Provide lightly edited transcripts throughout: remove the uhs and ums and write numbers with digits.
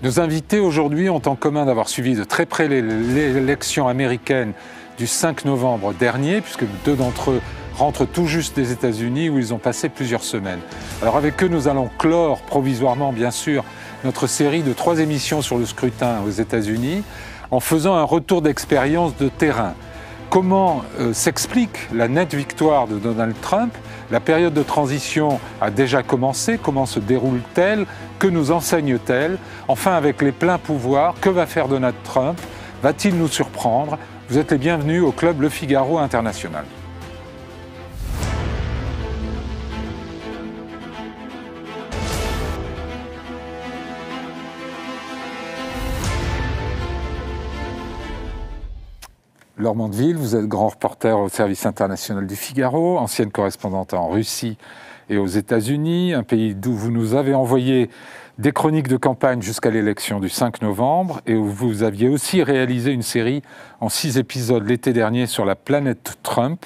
Nos invités aujourd'hui ont en commun d'avoir suivi de très près l'élection américaine du 5 novembre dernier, puisque deux d'entre eux rentrent tout juste des États-Unis où ils ont passé plusieurs semaines. Alors avec eux, nous allons clore provisoirement, bien sûr, notre série de 3 émissions sur le scrutin aux États-Unis en faisant un retour d'expérience de terrain. Comment s'explique la nette victoire de Donald Trump? La période de transition a déjà commencé. Comment se déroule-t-elle? Que nous enseigne-t-elle? Enfin, avec les pleins pouvoirs, que va faire Donald Trump? Va-t-il nous surprendre? Vous êtes les bienvenus au Club Le Figaro International. Laure Mandeville, vous êtes grand reporter au service international du Figaro, ancienne correspondante en Russie et aux États-Unis, un pays d'où vous nous avez envoyé des chroniques de campagne jusqu'à l'élection du 5 novembre et où vous aviez aussi réalisé une série en 6 épisodes l'été dernier sur la planète Trump.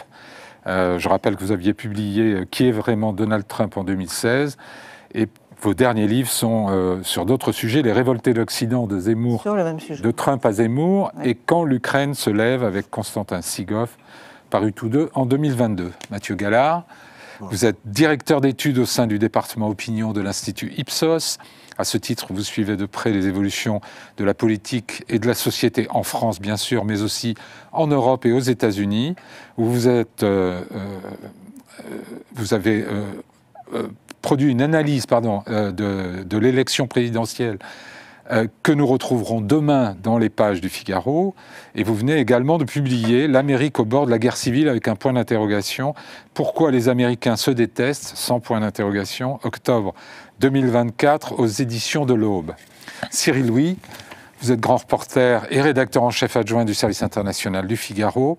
Je rappelle que vous aviez publié « Qui est vraiment Donald Trump » en 2016 et vos derniers livres sont sur d'autres sujets, Les révoltés d'Occident de Zemmour, de Trump à Zemmour, ouais. Et Quand l'Ukraine se lève avec Constantin Sigov, parus tous deux en 2022. Mathieu Gallard, ouais. Vous êtes directeur d'études au sein du département opinion de l'Institut Ipsos. À ce titre, vous suivez de près les évolutions de la politique et de la société en France, bien sûr, mais aussi en Europe et aux États-Unis, où vous avez produit une analyse de l'élection présidentielle que nous retrouverons demain dans les pages du Figaro. Et vous venez également de publier « L'Amérique au bord de la guerre civile » avec un point d'interrogation. Pourquoi les Américains se détestent, sans point d'interrogation, octobre 2024 aux éditions de l'Aube. Cyril Louis, vous êtes grand reporter et rédacteur en chef adjoint du service international du Figaro.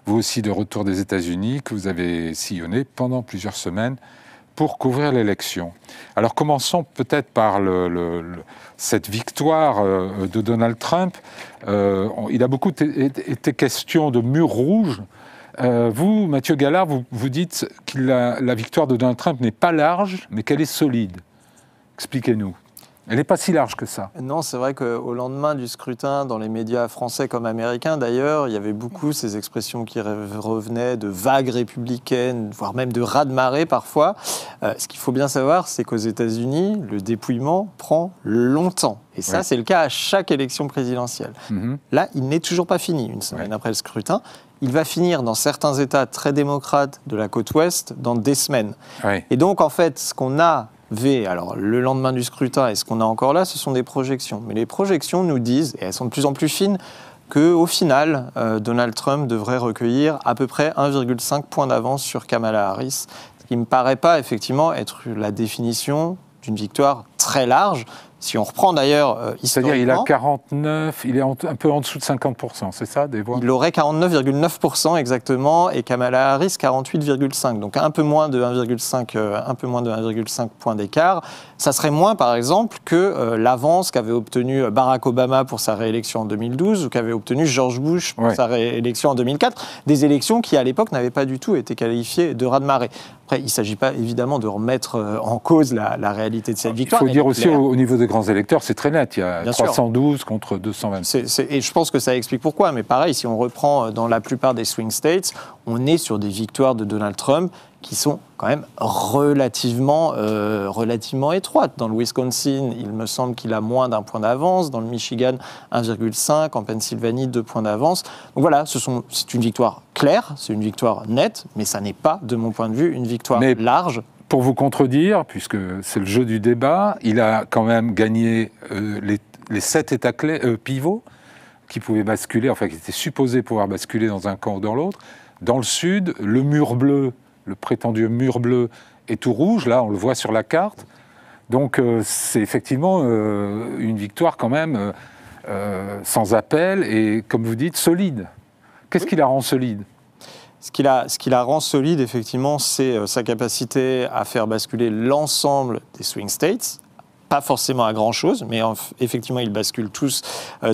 Vous aussi de retour des États-Unis, que vous avez sillonné pendant plusieurs semaines pour couvrir l'élection. Alors commençons peut-être par cette victoire de Donald Trump. Il a beaucoup été question de mur rouge. Vous, Mathieu Gallard, vous dites que la victoire de Donald Trump n'est pas large, mais qu'elle est solide. Expliquez-nous. Elle n'est pas si large que ça. Non, c'est vrai qu'au lendemain du scrutin, dans les médias français comme américains d'ailleurs, il y avait beaucoup ces expressions qui revenaient de vagues républicaines, voire même de raz-de-marée parfois. Ce qu'il faut bien savoir, c'est qu'aux États-Unis, le dépouillement prend longtemps. Et ça, c'est le cas à chaque élection présidentielle. Là, il n'est toujours pas fini, une semaine après le scrutin. Il va finir dans certains États très démocrates de la côte ouest dans des semaines. Et donc, en fait, ce qu'on a alors le lendemain du scrutin et ce qu'on a encore là, ce sont des projections. Mais les projections nous disent, et elles sont de plus en plus fines, qu'au final, Donald Trump devrait recueillir à peu près 1,5 point d'avance sur Kamala Harris, ce qui ne me paraît pas effectivement être la définition d'une victoire très large. Si on reprend d'ailleurs historiquement... C'est-à-dire il a 49, il est un peu en dessous de 50%, c'est ça, des voix? Il aurait 49,9% exactement, et Kamala Harris 48,5%. Donc un peu moins de 1,5 point d'écart. Ça serait moins, par exemple, que l'avance qu'avait obtenue Barack Obama pour sa réélection en 2012 ou qu'avait obtenue George Bush pour sa réélection en 2004. Des élections qui, à l'époque, n'avaient pas du tout été qualifiées de raz-de-marée. Après, il ne s'agit pas évidemment de remettre en cause la réalité de cette victoire. Il faut dire aussi au niveau des grands électeurs, c'est très net. Il y a 312 contre 226. Et je pense que ça explique pourquoi. Mais pareil, si on reprend dans la plupart des swing states, on est sur des victoires de Donald Trump qui sont quand même relativement étroites. Dans le Wisconsin, il me semble qu'il a moins d'1 point d'avance. Dans le Michigan, 1,5. En Pennsylvanie, 2 points d'avance. Donc voilà, c'est une victoire claire, c'est une victoire nette, mais ça n'est pas, de mon point de vue, une victoire large. Pour vous contredire, puisque c'est le jeu du débat, il a quand même gagné les 7 États pivots qui pouvaient basculer, enfin qui étaient supposés pouvoir basculer dans un camp ou dans l'autre. Dans le sud, le mur bleu, le prétendu mur bleu est tout rouge, là on le voit sur la carte. Donc c'est effectivement une victoire quand même sans appel et, comme vous dites, solide. Qu'est-ce qui la rend solide ? Ce qui la rend solide, effectivement, c'est sa capacité à faire basculer l'ensemble des swing states, pas forcément à grand-chose, mais effectivement, ils basculent tous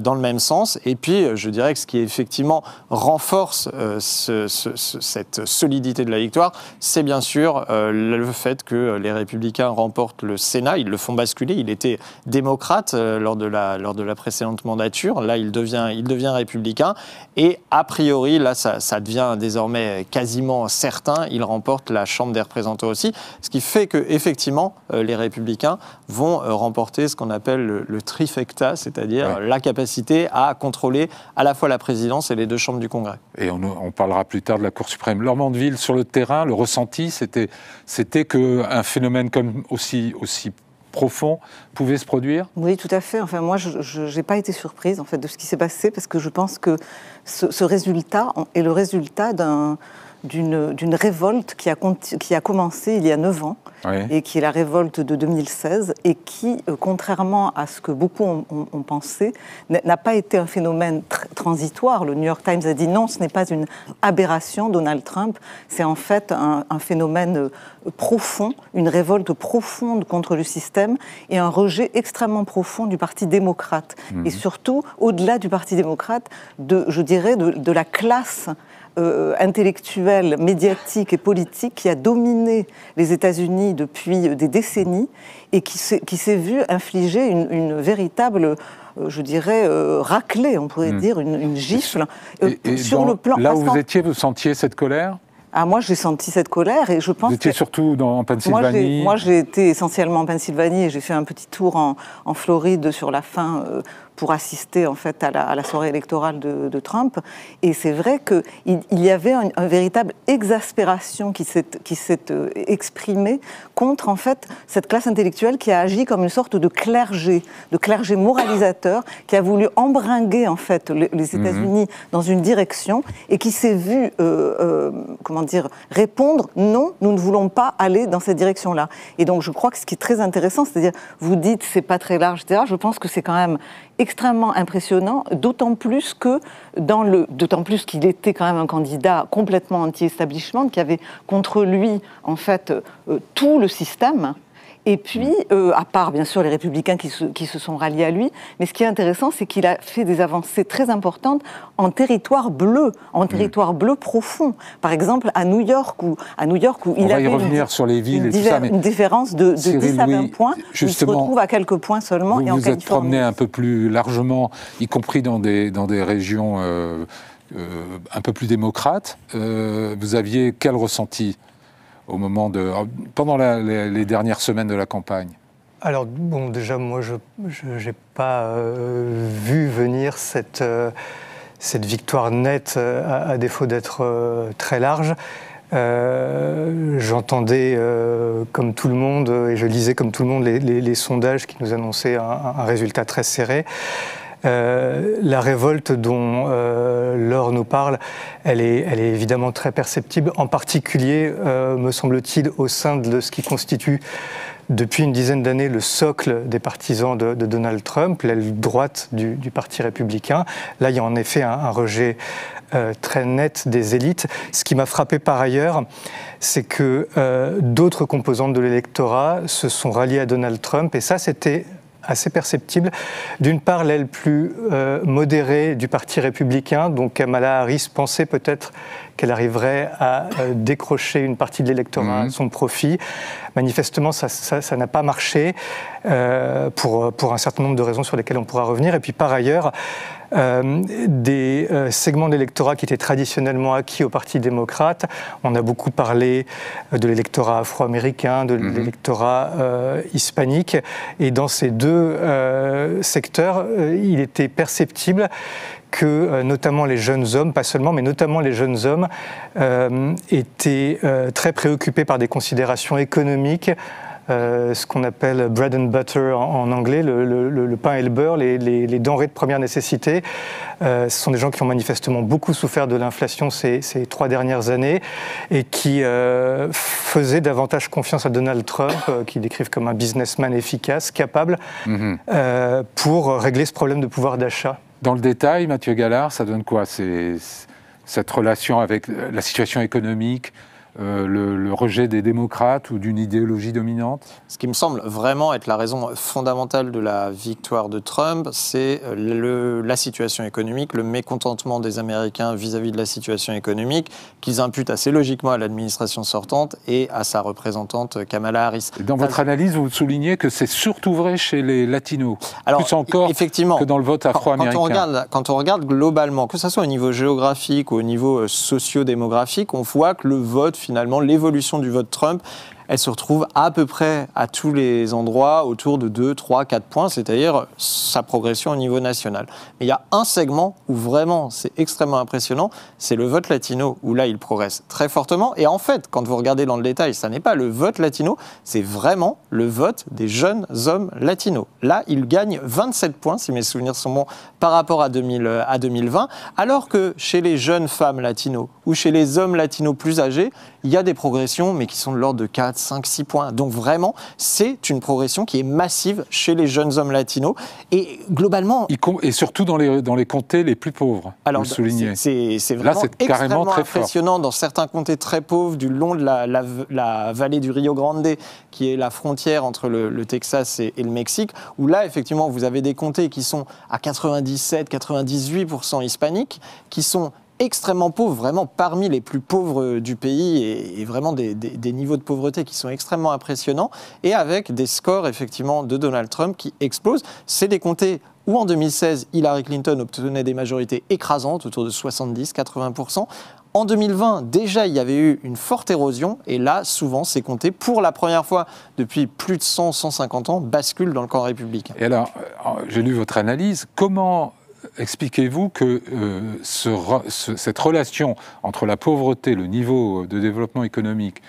dans le même sens. Et puis, je dirais que ce qui effectivement renforce cette solidité de la victoire, c'est bien sûr le fait que les Républicains remportent le Sénat. Ils le font basculer. Il était démocrate lors de la précédente mandature. Là, il devient républicain. Et a priori, là, ça devient désormais quasiment certain. Il remporte la Chambre des représentants aussi. Ce qui fait que, effectivement, les Républicains vont remporter ce qu'on appelle le trifecta, c'est-à-dire la capacité à contrôler à la fois la présidence et les deux chambres du Congrès. Et on parlera plus tard de la Cour suprême. Laure Mandeville, sur le terrain, le ressenti, c'était qu'un phénomène comme aussi profond pouvait se produire ? Oui, tout à fait. Enfin, moi, je n'ai pas été surprise en fait, de ce qui s'est passé, parce que je pense que ce résultat est le résultat d'une révolte qui a commencé il y a 9 ans, et qui est la révolte de 2016, et qui, contrairement à ce que beaucoup ont pensé, n'a pas été un phénomène transitoire. Le New York Times a dit non, ce n'est pas une aberration, Donald Trump, c'est en fait un phénomène profond, une révolte profonde contre le système, et un rejet extrêmement profond du Parti démocrate. Et surtout, au-delà du Parti démocrate, je dirais de la classe intellectuelle, médiatique et politique qui a dominé les États-Unis depuis des décennies et qui s'est vu infliger une véritable, je dirais, raclée, on pourrait dire, une gifle. Sur le plan, là où vous étiez, vous sentiez cette colère ? Moi, j'ai senti cette colère et je pense Vous étiez surtout en Pennsylvanie. Moi, j'ai été essentiellement en Pennsylvanie et j'ai fait un petit tour en Floride sur la fin pour assister en fait à la soirée électorale de Trump. Et c'est vrai qu'il y avait une véritable exaspération qui s'est exprimée contre en fait cette classe intellectuelle qui a agi comme une sorte de clergé moralisateur, qui a voulu embringuer en fait les États-Unis dans une direction et qui s'est vu répondre non, nous ne voulons pas aller dans cette direction-là. Et donc je crois que ce qui est très intéressant, c'est-à-dire vous dites c'est pas très large, etc. Je pense que c'est quand même extrêmement impressionnant, d'autant plus qu'il était quand même un candidat complètement anti-establishment, qui avait contre lui en fait tout le système. Et puis, à part bien sûr les républicains qui se sont ralliés à lui, mais ce qui est intéressant, c'est qu'il a fait des avancées très importantes en territoire bleu profond. Par exemple, à New York où il avait sur les villes une différence de 10 à 20 points, il se retrouve à quelques points seulement. Vous vous êtes promené un peu plus largement, y compris dans des régions un peu plus démocrates. Vous aviez quel ressenti pendant les dernières semaines de la campagne? Alors, bon, déjà, moi, je n'ai pas vu venir cette victoire nette, à défaut d'être très large. J'entendais, comme tout le monde, et je lisais comme tout le monde les sondages qui nous annonçaient un résultat très serré. La révolte dont Laure nous parle, elle est évidemment très perceptible, en particulier, me semble-t-il, au sein de ce qui constitue depuis une dizaine d'années le socle des partisans de Donald Trump, l'aile droite du Parti républicain. Là, il y a en effet un rejet très net des élites. Ce qui m'a frappé par ailleurs, c'est que d'autres composantes de l'électorat se sont ralliées à Donald Trump, et ça, c'était assez perceptible. D'une part, l'aile plus modérée du Parti républicain, donc Kamala Harris pensait peut-être qu'elle arriverait à décrocher une partie de l'électorat à son profit. Manifestement, ça n'a pas marché pour un certain nombre de raisons sur lesquelles on pourra revenir. Et puis par ailleurs, des segments de l'électorat qui étaient traditionnellement acquis au Parti démocrate. On a beaucoup parlé de l'électorat afro-américain, de l'électorat hispanique. Et dans ces deux secteurs, il était perceptible que notamment les jeunes hommes, pas seulement, mais notamment les jeunes hommes, étaient très préoccupés par des considérations économiques, ce qu'on appelle bread and butter en anglais, le pain et le beurre, les denrées de première nécessité. Ce sont des gens qui ont manifestement beaucoup souffert de l'inflation ces 3 dernières années et qui faisaient davantage confiance à Donald Trump, qu'ils décrivent comme un businessman efficace, capable, pour régler ce problème de pouvoir d'achat. Dans le détail, Mathieu Gallard, ça donne quoi cette relation avec la situation économique, le rejet des démocrates ou d'une idéologie dominante? Ce qui me semble vraiment être la raison fondamentale de la victoire de Trump, c'est la situation économique, le mécontentement des Américains vis-à-vis de la situation économique, qu'ils imputent assez logiquement à l'administration sortante et à sa représentante Kamala Harris. Et dans votre analyse, vous soulignez que c'est surtout vrai chez les latinos, alors, plus encore effectivement, que dans le vote afro-américain. Quand on regarde globalement, que ce soit au niveau géographique ou au niveau socio-démographique, on voit que le vote, finalement, l'évolution du vote Trump, elle se retrouve à peu près à tous les endroits autour de 2, 3, 4 points, c'est-à-dire sa progression au niveau national. Mais il y a un segment où vraiment c'est extrêmement impressionnant, c'est le vote latino, où là il progresse très fortement. Et en fait, quand vous regardez dans le détail, ça n'est pas le vote latino, c'est vraiment le vote des jeunes hommes latinos. Là, il gagne 27 points, si mes souvenirs sont bons, par rapport à 2020, alors que chez les jeunes femmes latinos ou chez les hommes latinos plus âgés, il y a des progressions, mais qui sont de l'ordre de 4, 5, 6 points. Donc vraiment, c'est une progression qui est massive chez les jeunes hommes latinos. Et globalement... Et surtout dans les comtés les plus pauvres, alors, vous le soulignez. C'est vraiment extrêmement impressionnant dans certains comtés très pauvres du long de la vallée du Rio Grande, qui est la frontière entre le Texas et le Mexique, où là, effectivement, vous avez des comtés qui sont à 97-98% hispaniques, qui sont extrêmement pauvres, vraiment parmi les plus pauvres du pays et vraiment des niveaux de pauvreté qui sont extrêmement impressionnants et avec des scores effectivement de Donald Trump qui explosent. C'est des comtés où en 2016, Hillary Clinton obtenait des majorités écrasantes autour de 70-80%. En 2020, déjà, il y avait eu une forte érosion et là, souvent, ces comtés, pour la première fois depuis plus de 100-150 ans, basculent dans le camp républicain. Et alors, j'ai lu votre analyse. Comment expliquez-vous que cette relation entre la pauvreté, le niveau de développement économique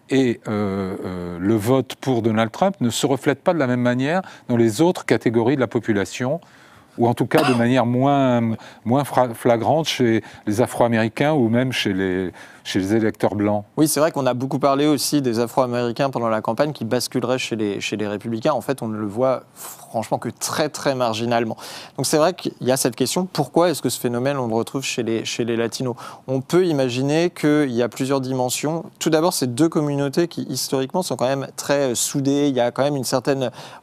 et le vote pour Donald Trump ne se reflète pas de la même manière dans les autres catégories de la population, ou en tout cas de manière moins flagrante chez les Afro-Américains ou même chez les électeurs blancs? Oui, c'est vrai qu'on a beaucoup parlé aussi des Afro-Américains pendant la campagne qui basculeraient chez les Républicains. En fait, on ne le voit franchement que très, très marginalement. Donc c'est vrai qu'il y a cette question, pourquoi est-ce que ce phénomène, on le retrouve chez les Latinos? On peut imaginer qu'il y a plusieurs dimensions. Tout d'abord, c'est deux communautés qui, historiquement, sont quand même très soudées. Il y a quand même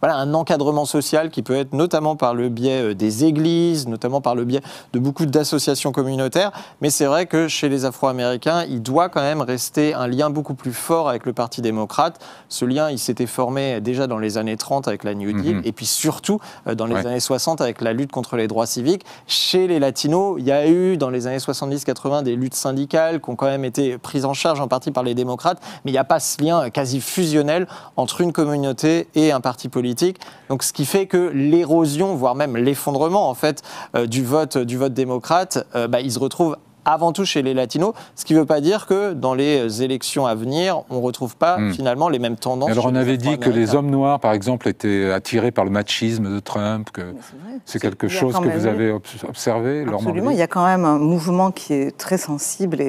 un encadrement social qui peut être notamment par le biais des églises, notamment par le biais de beaucoup d'associations communautaires. Mais c'est vrai que chez les Afro-Américains, il doit quand même rester un lien beaucoup plus fort avec le Parti démocrate. Ce lien, il s'était formé déjà dans les années 30 avec la New Deal, et puis surtout dans les années 60 avec la lutte contre les droits civiques. Chez les Latinos, il y a eu dans les années 70-80 des luttes syndicales qui ont quand même été prises en charge en partie par les démocrates, mais il n'y a pas ce lien quasi fusionnel entre une communauté et un parti politique. Donc ce qui fait que l'érosion, voire même l'effondrement en fait du vote démocrate, il se retrouve avant tout chez les Latinos, ce qui ne veut pas dire que dans les élections à venir, on ne retrouve pas finalement les mêmes tendances. Alors on avait dit que les hommes noirs, par exemple, étaient attirés par le machisme de Trump, que c'est quelque chose que vous avez observé. Absolument, il y a quand même un mouvement qui est très sensible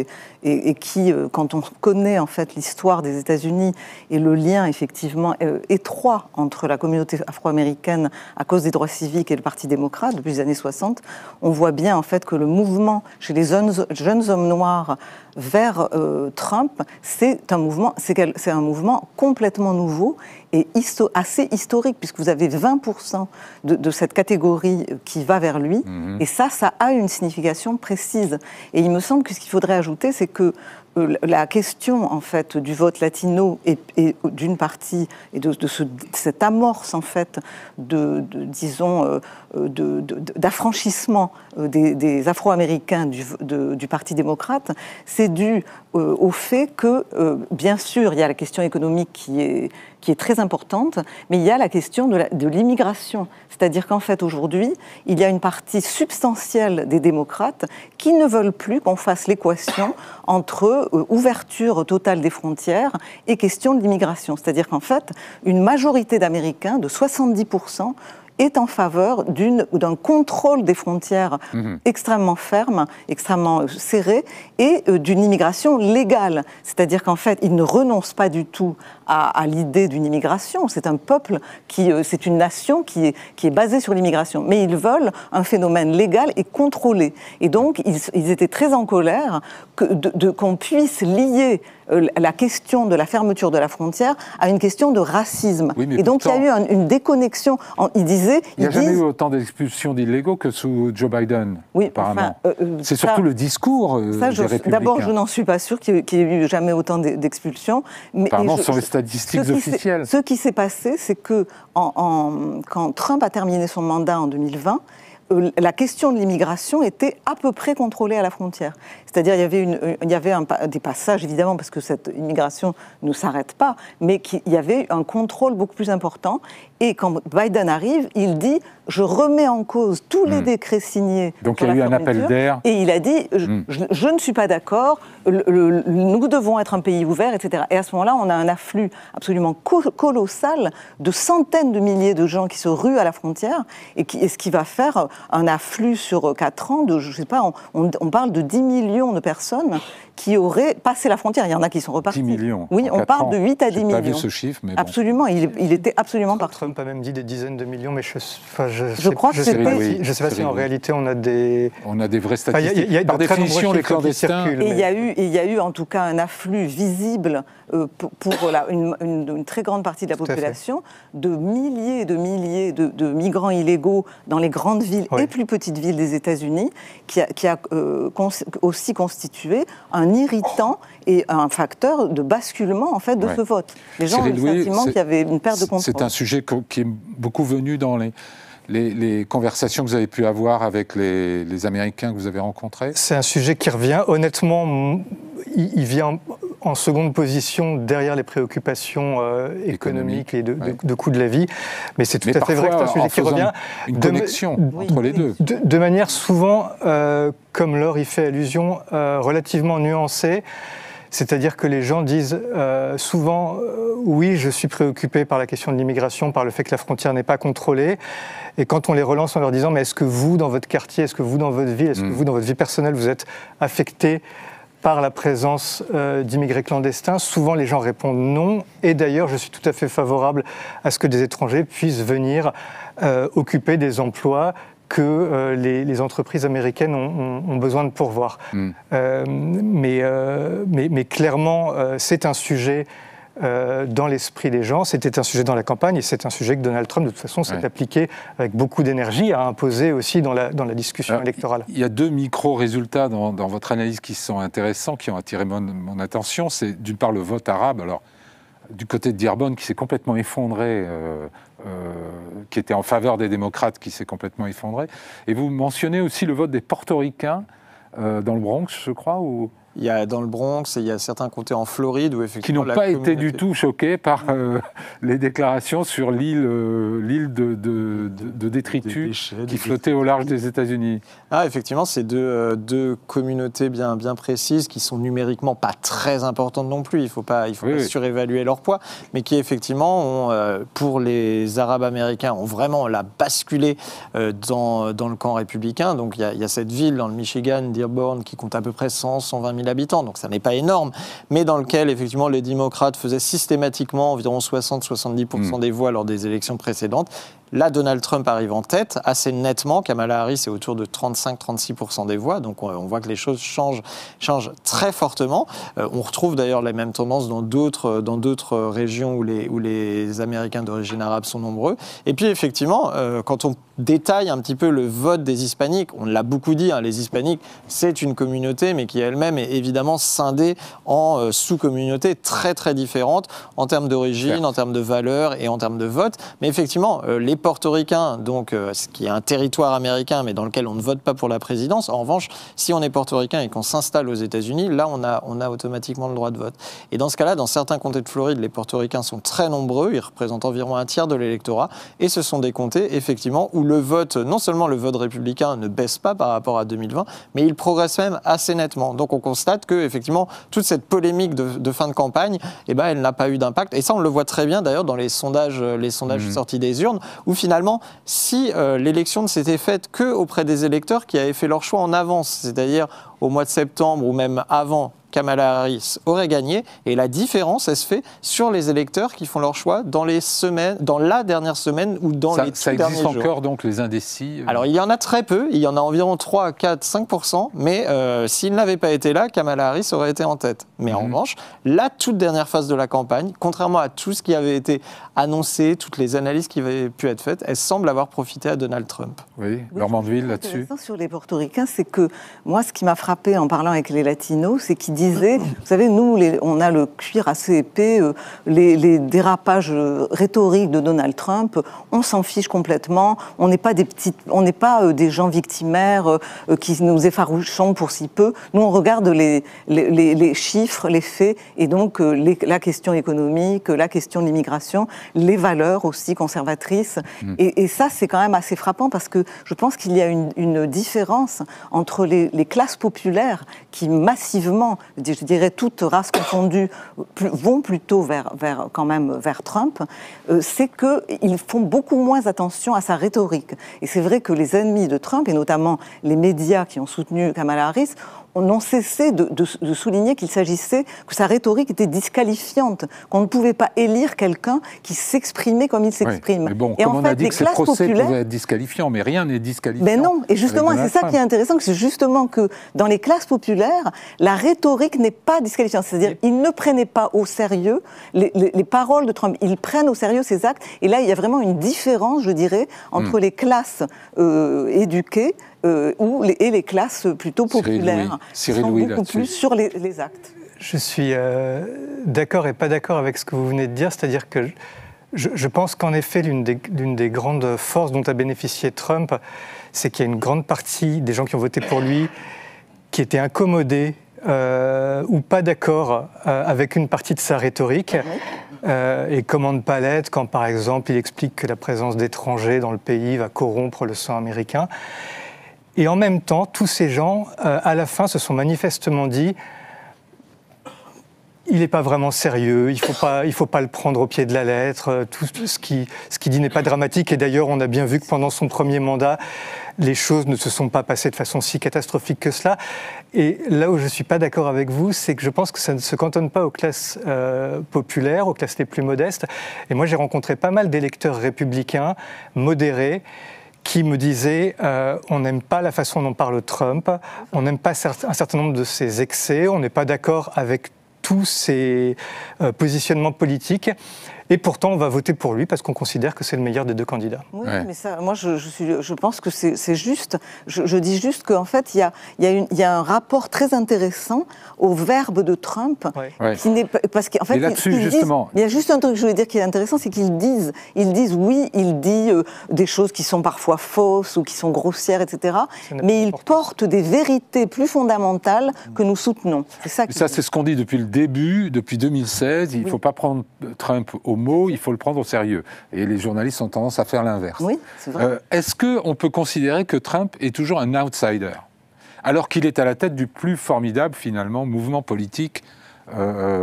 et qui, quand on connaît en fait l'histoire des États-Unis et le lien effectivement étroit entre la communauté afro-américaine à cause des droits civiques et le Parti démocrate depuis les années 60, on voit bien en fait que le mouvement chez les jeunes hommes noirs vers Trump, c'est un mouvement complètement nouveau et assez historique, puisque vous avez 20% de cette catégorie qui va vers lui, et ça a une signification précise. Et il me semble que ce qu'il faudrait ajouter, c'est que la question en fait du vote latino et d'une partie et de cette amorce en fait d'affranchissement des Afro-Américains du Parti démocrate, c'est dû au fait que bien sûr il y a la question économique qui est très importante, mais il y a la question de l'immigration. C'est-à-dire qu'en fait, aujourd'hui, il y a une partie substantielle des démocrates qui ne veulent plus qu'on fasse l'équation entre ouverture totale des frontières et question de l'immigration. C'est-à-dire qu'en fait, une majorité d'Américains, de 70%, est en faveur d'un contrôle des frontières extrêmement ferme, extrêmement serré, et d'une immigration légale. C'est-à-dire qu'en fait, ils ne renoncent pas du tout à l'idée d'une immigration. C'est un peuple c'est une nation qui est basée sur l'immigration. Mais ils veulent un phénomène légal et contrôlé. Et donc, ils étaient très en colère qu'on puisse lier la question de la fermeture de la frontière à une question de racisme. Oui, et donc pourtant, il y a eu une déconnexion. Il n'y a jamais eu autant d'expulsions d'illégaux que sous Joe Biden, apparemment. C'est surtout le discours des républicains. D'abord, je n'en suis pas sûre qu'il n'y ait eu jamais autant d'expulsions. Apparemment, ce sont les statistiques officielles. Ce qui s'est passé, c'est que quand Trump a terminé son mandat en 2020, la question de l'immigration était à peu près contrôlée à la frontière. C'est-à-dire il y avait des passages, évidemment, parce que cette immigration ne s'arrête pas, mais qu'il y avait un contrôle beaucoup plus important. Et quand Biden arrive, il dit « je remets en cause tous les décrets signés ». Donc il y a eu un appel d'air. Et il a dit « je ne suis pas d'accord, nous devons être un pays ouvert, etc. » Et à ce moment-là, on a un afflux absolument colossal de centaines de milliers de gens qui se ruent à la frontière, et ce qui va faire un afflux sur 4 ans de, je ne sais pas, on parle de 10 millions de personnes qui auraient passé la frontière. Il y en a qui sont repartis. 10 millions. Oui, on parle de 8 à 10 millions. Je n'ai pas vu ce chiffre, mais bon. Absolument, il était absolument partout. Trump a même dit des dizaines de millions, mais je ne sais pas si en réalité on a des... On a des vraies statistiques. Par définition, les clandestins... Et il y a eu en tout cas un afflux visible pour une très grande partie de la population, de milliers et de milliers de migrants illégaux dans les grandes villes et plus petites villes des États-Unis, qui a aussi constitué un irritant et un facteur de basculement en fait de ce vote. Les gens ont le sentiment qu'il y avait une perte de contrôle. C'est un sujet qui est beaucoup venu dans les conversations que vous avez pu avoir avec les Américains que vous avez rencontrés. C'est un sujet qui revient. Honnêtement, il vient en seconde position derrière les préoccupations économiques et de coût de la vie. Mais c'est tout à fait vrai que c'est un sujet qui revient. Une connexion entre les deux. De manière souvent, comme Laure y fait allusion, relativement nuancée. C'est-à-dire que les gens disent souvent oui, je suis préoccupé par la question de l'immigration, par le fait que la frontière n'est pas contrôlée. Et quand on les relance en leur disant mais est-ce que vous, dans votre quartier, est-ce que vous, dans votre ville, est-ce que vous, dans votre vie personnelle, vous êtes affecté par la présence d'immigrés clandestins, souvent les gens répondent non. Et d'ailleurs, je suis tout à fait favorable à ce que des étrangers puissent venir occuper des emplois que les entreprises américaines ont besoin de pourvoir. Mais clairement, c'est un sujet dans l'esprit des gens, c'était un sujet dans la campagne et c'est un sujet que Donald Trump, de toute façon, s'est appliqué avec beaucoup d'énergie à imposer aussi dans la discussion électorale. Il y a 2 micro-résultats dans votre analyse qui sont intéressants, qui ont attiré mon attention. C'est d'une part le vote arabe, alors du côté de Dearborn qui s'est complètement effondré, qui était en faveur des démocrates, qui s'est complètement effondré. Et vous mentionnez aussi le vote des portoricains dans le Bronx, je crois, ou... Il y a dans le Bronx et il y a certains comtés en Floride où effectivement... Qui n'ont pas été du tout choqués par les déclarations sur l'île de détritus qui flottait au large des États-Unis. Ah, effectivement, c'est deux communautés bien précises qui sont numériquement pas très importantes non plus. Il faut pas surévaluer leur poids, mais qui effectivement, pour les Arabes américains, ont vraiment basculé dans le camp républicain. Donc il y a cette ville dans le Michigan, Dearborn, qui compte à peu près 120 000 habitants, donc ça n'est pas énorme, mais dans lequel effectivement les démocrates faisaient systématiquement environ 60-70% des voix lors des élections précédentes. Là, Donald Trump arrive en tête assez nettement. Kamala Harris est autour de 35-36% des voix. Donc, on voit que les choses changent très fortement. On retrouve d'ailleurs les mêmes tendances dans d'autres régions où les Américains d'origine arabe sont nombreux. Et puis, effectivement, quand on détaille un petit peu le vote des Hispaniques, on l'a beaucoup dit, les Hispaniques, c'est une communauté, mais qui elle-même est évidemment scindée en sous-communautés très, très différentes en termes d'origine, en termes de valeurs et en termes de vote. Mais effectivement, les portoricains, donc, ce qui est un territoire américain, mais dans lequel on ne vote pas pour la présidence. En revanche, si on est portoricain et qu'on s'installe aux États-Unis, là, on a automatiquement le droit de vote. Et dans ce cas-là, dans certains comtés de Floride, les portoricains sont très nombreux, ils représentent environ 1/3 de l'électorat, et ce sont des comtés, effectivement, où le vote, non seulement le vote républicain ne baisse pas par rapport à 2020, mais il progresse même assez nettement. Donc, on constate que, effectivement, toute cette polémique de fin de campagne, elle n'a pas eu d'impact. Et ça, on le voit très bien, d'ailleurs, dans les sondages sortis des urnes, où finalement, si l'élection ne s'était faite qu'auprès des électeurs qui avaient fait leur choix en avance, c'est-à-dire au mois de septembre ou même avant, Kamala Harris aurait gagné. Et la différence, elle se fait sur les électeurs qui font leur choix dans la dernière semaine ou dans les tout derniers jours. Ça existe encore, donc, les indécis Alors, il y en a très peu. Il y en a environ 3, 4, 5%. Mais s'il n'avait pas été là, Kamala Harris aurait été en tête. Mais en revanche, la toute dernière phase de la campagne, contrairement à tout ce qui avait été annoncé, toutes les analyses qui avaient pu être faites, elle semble avoir profité à Donald Trump. Oui, Laure Mandeville, là-dessus. Sur les portoricains, c'est que moi, ce qui m'a frappé en parlant avec les latinos, c'est qu'ils disaient, vous savez, nous, on a le cuir assez épais, les dérapages rhétoriques de Donald Trump, on s'en fiche complètement, on n'est pas des gens victimaires qui nous effarouchons pour si peu. Nous, on regarde les chiffres, les faits, et donc la question économique, la question de l'immigration, les valeurs aussi conservatrices. Et ça, c'est quand même assez frappant parce que je pense qu'il y a une différence entre les classes populaires qui massivement, je dirais toutes races confondues, vont plutôt vers Trump, c'est qu'ils font beaucoup moins attention à sa rhétorique. Et c'est vrai que les ennemis de Trump, et notamment les médias qui ont soutenu Kamala Harris, n'ont cessé de souligner qu'il s'agissait, que sa rhétorique était disqualifiante, qu'on ne pouvait pas élire quelqu'un qui s'exprimait comme il s'exprime. Mais bon, et comme en on fait, a dit les que ces classes procès populaires pouvaient être disqualifiants, mais rien n'est disqualifiant. Mais non, et justement, c'est ça qui est intéressant, c'est justement que dans les classes populaires, la rhétorique n'est pas disqualifiante. C'est-à-dire, ils ne prenaient pas au sérieux les paroles de Trump, ils prennent au sérieux ses actes. Et là, il y a vraiment une différence, je dirais, entre les classes éduquées et les classes plutôt populaires, qui sont beaucoup plus sur les actes. Je suis d'accord et pas d'accord avec ce que vous venez de dire, c'est-à-dire que je pense qu'en effet, l'une des grandes forces dont a bénéficié Trump, c'est qu'il y a une grande partie des gens qui ont voté pour lui qui étaient incommodés ou pas d'accord avec une partie de sa rhétorique. Et comment ne pas l'être quand, par exemple, il explique que la présence d'étrangers dans le pays va corrompre le sang américain. Et en même temps, tous ces gens, à la fin, se sont manifestement dit il n'est pas vraiment sérieux, il faut pas le prendre au pied de la lettre, tout ce qui dit n'est pas dramatique. Et d'ailleurs, on a bien vu que pendant son premier mandat, les choses ne se sont pas passées de façon si catastrophique que cela. Et là où je ne suis pas d'accord avec vous, c'est que je pense que ça ne se cantonne pas aux classes populaires, aux classes les plus modestes. Et moi, j'ai rencontré pas mal d'électeurs républicains, modérés, qui me disaient on n'aime pas la façon dont parle Trump, on n'aime pas un certain nombre de ses excès, on n'est pas d'accord avec tous ses positionnements politiques. Et pourtant, on va voter pour lui parce qu'on considère que c'est le meilleur des deux candidats. Oui, mais ça, moi, je pense que c'est juste. Je dis juste qu'en fait, il y a un rapport très intéressant au verbe de Trump. Qui n'est parce qu'en fait, justement, il y a juste un truc que je voulais dire qui est intéressant, c'est qu'ils disent oui, il dit des choses qui sont parfois fausses ou qui sont grossières, etc. Mais il porte des vérités plus fondamentales que nous soutenons. C'est ça. Ça, c'est ce qu'on dit depuis le début, depuis 2016. Il ne faut pas prendre Trump au mot, il faut le prendre au sérieux. Et les journalistes ont tendance à faire l'inverse. Oui, c'est vrai. Est-ce qu'on peut considérer que Trump est toujours un outsider, alors qu'il est à la tête du plus formidable, finalement, mouvement politique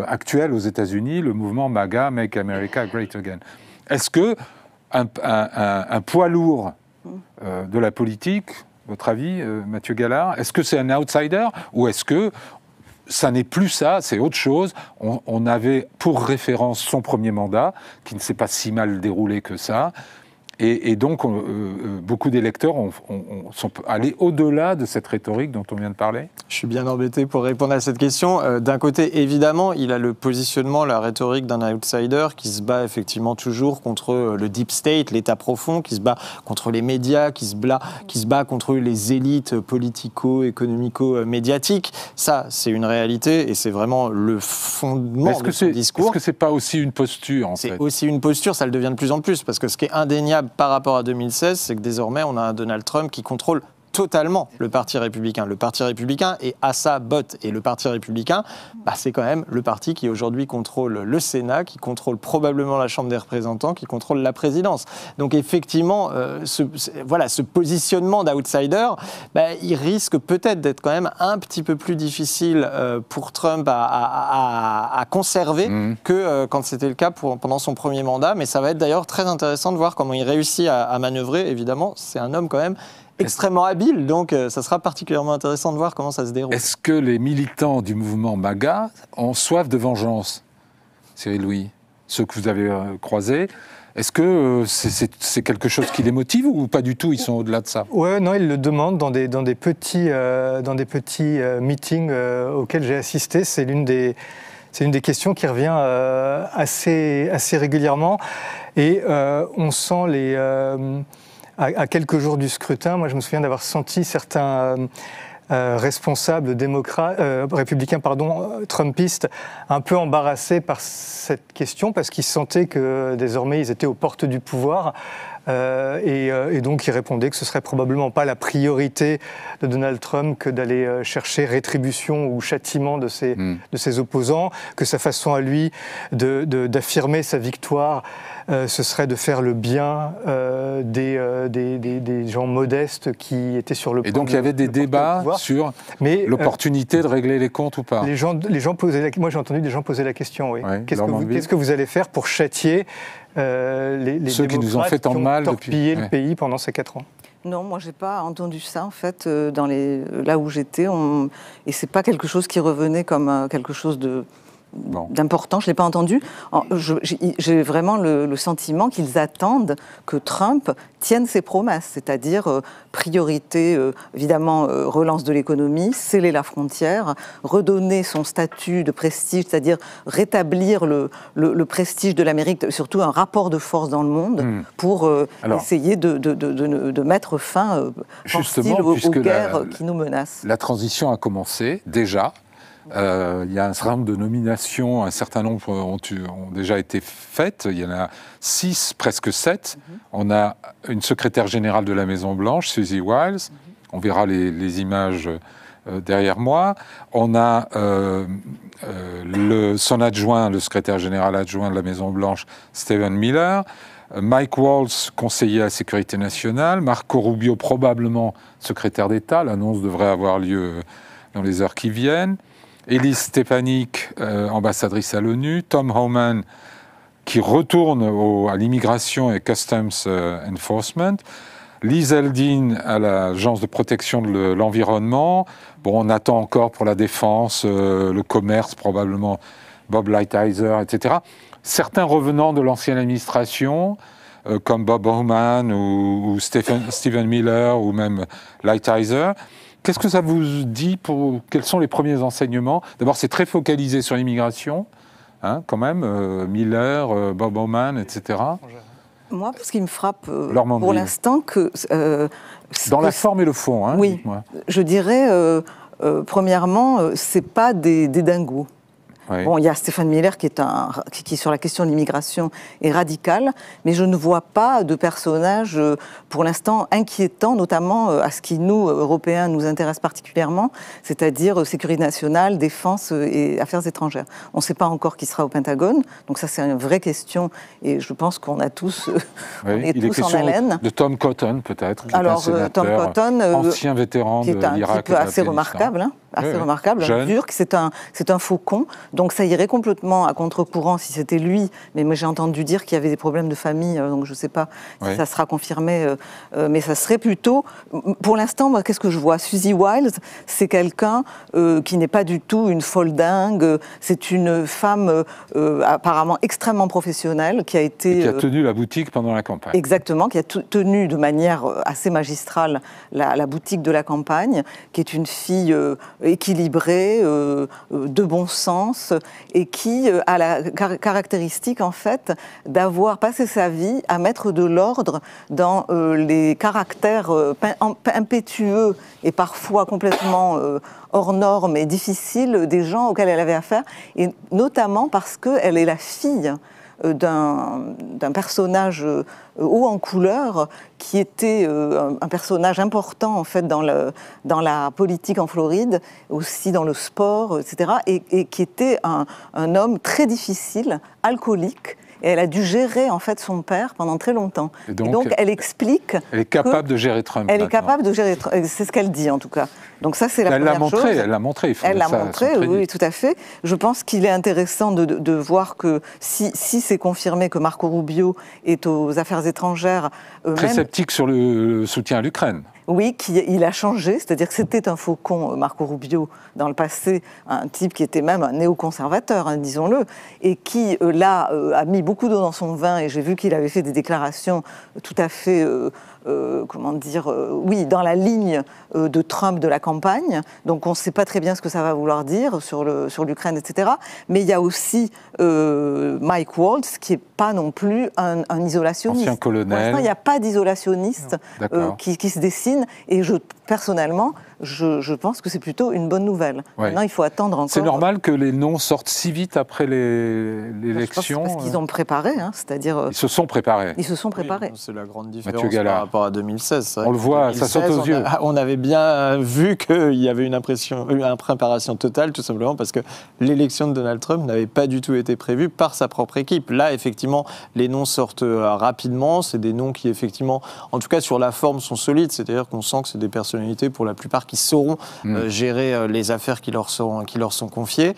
actuel aux États-Unis, le mouvement MAGA, Make America Great Again? Est-ce qu'un poids lourd de la politique, votre avis, Mathieu Gallard, est-ce que c'est un outsider ou est-ce que ça n'est plus ça, c'est autre chose. On avait pour référence son premier mandat, qui ne s'est pas si mal déroulé que ça. Et donc, beaucoup d'électeurs sont allés au-delà de cette rhétorique dont on vient de parler. Je suis bien embêté pour répondre à cette question. D'un côté, évidemment, il a le positionnement, la rhétorique d'un outsider qui se bat effectivement toujours contre le deep state, l'État profond, qui se bat contre les médias, qui se bat contre les élites politico-économico-médiatiques. Ça, c'est une réalité et c'est vraiment le fondement de son discours. Est-ce que c'est pas aussi une posture, en fait ? C'est aussi une posture, ça le devient de plus en plus, parce que ce qui est indéniable par rapport à 2016, c'est que désormais, on a un Donald Trump qui contrôle totalement le Parti républicain. Le Parti républicain est à sa botte. Et le Parti républicain, c'est quand même le parti qui aujourd'hui contrôle le Sénat, qui contrôle probablement la Chambre des représentants, qui contrôle la présidence. Donc effectivement, ce positionnement d'outsider, il risque peut-être d'être quand même un petit peu plus difficile pour Trump à conserver que quand c'était le cas pendant son premier mandat. Mais ça va être d'ailleurs très intéressant de voir comment il réussit à manœuvrer. Évidemment, c'est un homme quand même extrêmement habile, donc ça sera particulièrement intéressant de voir comment ça se déroule. Est-ce que les militants du mouvement MAGA ont soif de vengeance, Cyril Louis, ceux que vous avez croisés? Est-ce que c'est quelque chose qui les motive ou pas du tout, ils sont au-delà de ça? Ouais, non, ils le demandent dans des petits meetings auxquels j'ai assisté. C'est l'une des questions qui revient assez régulièrement. Et on sent à quelques jours du scrutin, moi je me souviens d'avoir senti certains responsables républicains, trumpistes, un peu embarrassés par cette question parce qu'ils sentaient que désormais ils étaient aux portes du pouvoir et donc ils répondaient que ce serait probablement pas la priorité de Donald Trump que d'aller chercher rétribution ou châtiment de ses opposants, que sa façon à lui d'affirmer sa victoire ce serait de faire le bien des gens modestes qui étaient sur le point. Et donc il y avait des débats sur l'opportunité de régler les comptes ou pas. Les gens posaient moi j'ai entendu des gens poser la question, oui. Ouais, qu'est-ce que vous allez faire pour châtier les ceux qui nous ont fait tant de mal torpillé le pays pendant ces 4 ans? Non, moi j'ai pas entendu ça en fait là où j'étais, et c'est pas quelque chose qui revenait comme quelque chose d'important, je ne l'ai pas entendu. J'ai vraiment le sentiment qu'ils attendent que Trump tienne ses promesses, c'est-à-dire priorité, évidemment, relance de l'économie, sceller la frontière, redonner son statut de prestige, c'est-à-dire rétablir le prestige de l'Amérique, surtout un rapport de force dans le monde, pour essayer de mettre fin aux guerres qui nous menacent. La transition a commencé déjà. Il y a un certain nombre de nominations, un certain nombre ont déjà été faites. Il y en a 6, presque 7. On a une secrétaire générale de la Maison-Blanche, Suzy Wiles. On verra les images derrière moi. On a son adjoint, le secrétaire général adjoint de la Maison-Blanche, Stephen Miller. Mike Waltz, conseiller à la sécurité nationale. Marco Rubio, probablement secrétaire d'État. L'annonce devrait avoir lieu dans les heures qui viennent. Elise Stefanik, ambassadrice à l'ONU, Tom Homan, qui retourne à l'immigration et Customs Enforcement, Liz Eldin à l'Agence de protection de l'environnement. Bon, on attend encore pour la défense, le commerce, probablement Bob Lighthizer, etc. Certains revenants de l'ancienne administration, comme Bob Homan ou Stephen Miller ou même Lighthizer. Qu'est-ce que ça vous dit quels sont les premiers enseignements? D'abord, c'est très focalisé sur l'immigration, quand même, Miller, Bob Homan, etc. Moi, ce qui me frappe pour l'instant, dans la forme et le fond, oui, je dirais, premièrement, c'est pas des dingos. Oui. Bon, il y a Stephen Miller qui sur la question de l'immigration est radical, mais je ne vois pas de personnage pour l'instant inquiétant, notamment à ce qui nous, Européens, nous intéresse particulièrement, c'est-à-dire sécurité nationale, défense et affaires étrangères. On ne sait pas encore qui sera au Pentagone, donc ça c'est une vraie question et je pense qu'on a tous, on est tous en haleine. De Tom Cotton peut-être, qui alors, est un sénateur, Tom Cotton, ancien vétéran de l'Irak. Qui est un type assez remarquable, remarquable, dur, c'est un faucon. Donc ça irait complètement à contre-courant si c'était lui, mais j'ai entendu dire qu'il y avait des problèmes de famille, donc je ne sais pas si ça sera confirmé, mais ça serait plutôt... Pour l'instant, moi, qu'est-ce que je vois? Suzy Wiles, c'est quelqu'un qui n'est pas du tout une folle dingue, c'est une femme apparemment extrêmement professionnelle, qui a été... Et qui a tenu la boutique pendant la campagne. Exactement, qui a tenu de manière assez magistrale la boutique de la campagne, qui est une fille équilibrée, de bon sens, et qui a la caractéristique, en fait, d'avoir passé sa vie à mettre de l'ordre dans les caractères impétueux et parfois complètement hors normes et difficiles des gens auxquels elle avait affaire, et notamment parce qu'elle est la fille d'un personnage haut en couleur qui était un personnage important en fait dans la politique en Floride, aussi dans le sport, etc. et qui était un homme très difficile, alcoolique. Et elle a dû gérer en fait son père pendant très longtemps. Et donc elle explique. Elle est capable de gérer Trump. Elle est capable de gérer Trump. C'est ce qu'elle dit en tout cas. Donc ça c'est la première chose. Elle l'a montré. Elle l'a montré, oui, tout à fait. Je pense qu'il est intéressant de voir que si c'est confirmé que Marco Rubio est aux affaires étrangères, très sceptique sur le soutien à l'Ukraine. Oui, il a changé, c'est-à-dire que c'était un faucon, Marco Rubio, dans le passé, un type qui était même un néoconservateur, hein, disons-le, et qui, là, a mis beaucoup d'eau dans son vin, et j'ai vu qu'il avait fait des déclarations tout à fait, oui, dans la ligne de Trump de la campagne, donc on ne sait pas très bien ce que ça va vouloir dire sur l'Ukraine, etc. Mais il y a aussi Mike Waltz, qui n'est pas non plus un isolationniste. Ancien colonel. Pour l'instant, il n'y a pas d'isolationniste qui se dessine. Et personnellement, je pense que c'est plutôt une bonne nouvelle. Ouais. Maintenant, il faut attendre encore. C'est normal que les noms sortent si vite après l'élection. Parce qu'ils ont préparé, hein, c'est-à-dire... Ils se sont préparés. Ils se sont préparés. Oui, c'est la grande différence par rapport à 2016. On le voit, 2016, ça saute aux yeux. On avait bien vu qu'il y avait une préparation totale, tout simplement parce que l'élection de Donald Trump n'avait pas du tout été prévue par sa propre équipe. Là, effectivement, les noms sortent rapidement. C'est des noms qui, effectivement, en tout cas sur la forme, sont solides. C'est-à-dire qu'on sent que c'est des personnalités, pour la plupart, qui sauront gérer les affaires qui leur sont confiées.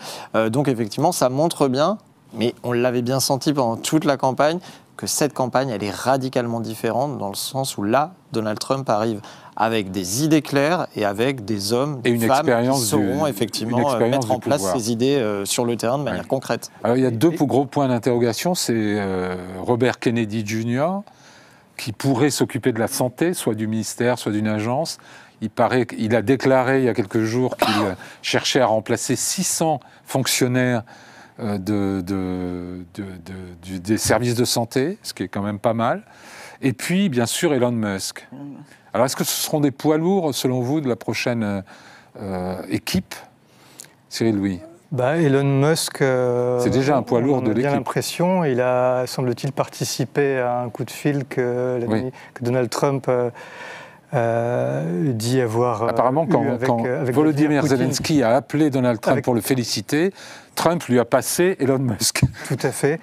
Donc, effectivement, ça montre bien, mais on l'avait bien senti pendant toute la campagne, que cette campagne, elle est radicalement différente dans le sens où là, Donald Trump arrive avec des idées claires et avec des hommes, des femmes qui sauront effectivement mettre en place ces idées sur le terrain de manière concrète. Alors il y a deux gros points d'interrogation, c'est Robert Kennedy Jr., qui pourrait s'occuper de la santé, soit du ministère, soit d'une agence. Il a déclaré il y a quelques jours qu'il cherchait à remplacer 600 fonctionnaires des services de santé, ce qui est quand même pas mal. Et puis, bien sûr, Elon Musk. Alors, est-ce que ce seront des poids lourds, selon vous, de la prochaine équipe, Cyril Louis? Elon Musk, c'est déjà un poids lourd de l'équipe. J'ai l'impression, il a, semble-t-il, participé à un coup de fil que Donald Trump dit avoir apparemment, avec Volodymyr Zelensky a appelé Donald Trump pour le féliciter, Trump lui a passé Elon Musk. Tout à fait.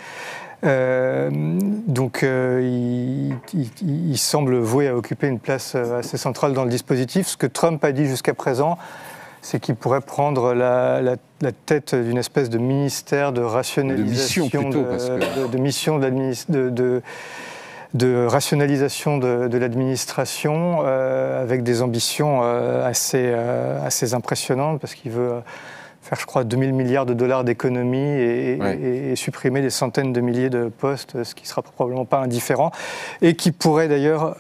Donc, il semble voué à occuper une place assez centrale dans le dispositif. Ce que Trump a dit jusqu'à présent, c'est qu'il pourrait prendre la tête d'une espèce de ministère de rationalisation, de rationalisation de l'administration, avec des ambitions assez impressionnantes, parce qu'il veut faire, je crois, 2000 milliards de dollars d'économies et supprimer des centaines de milliers de postes, ce qui ne sera probablement pas indifférent, et qui pourrait d'ailleurs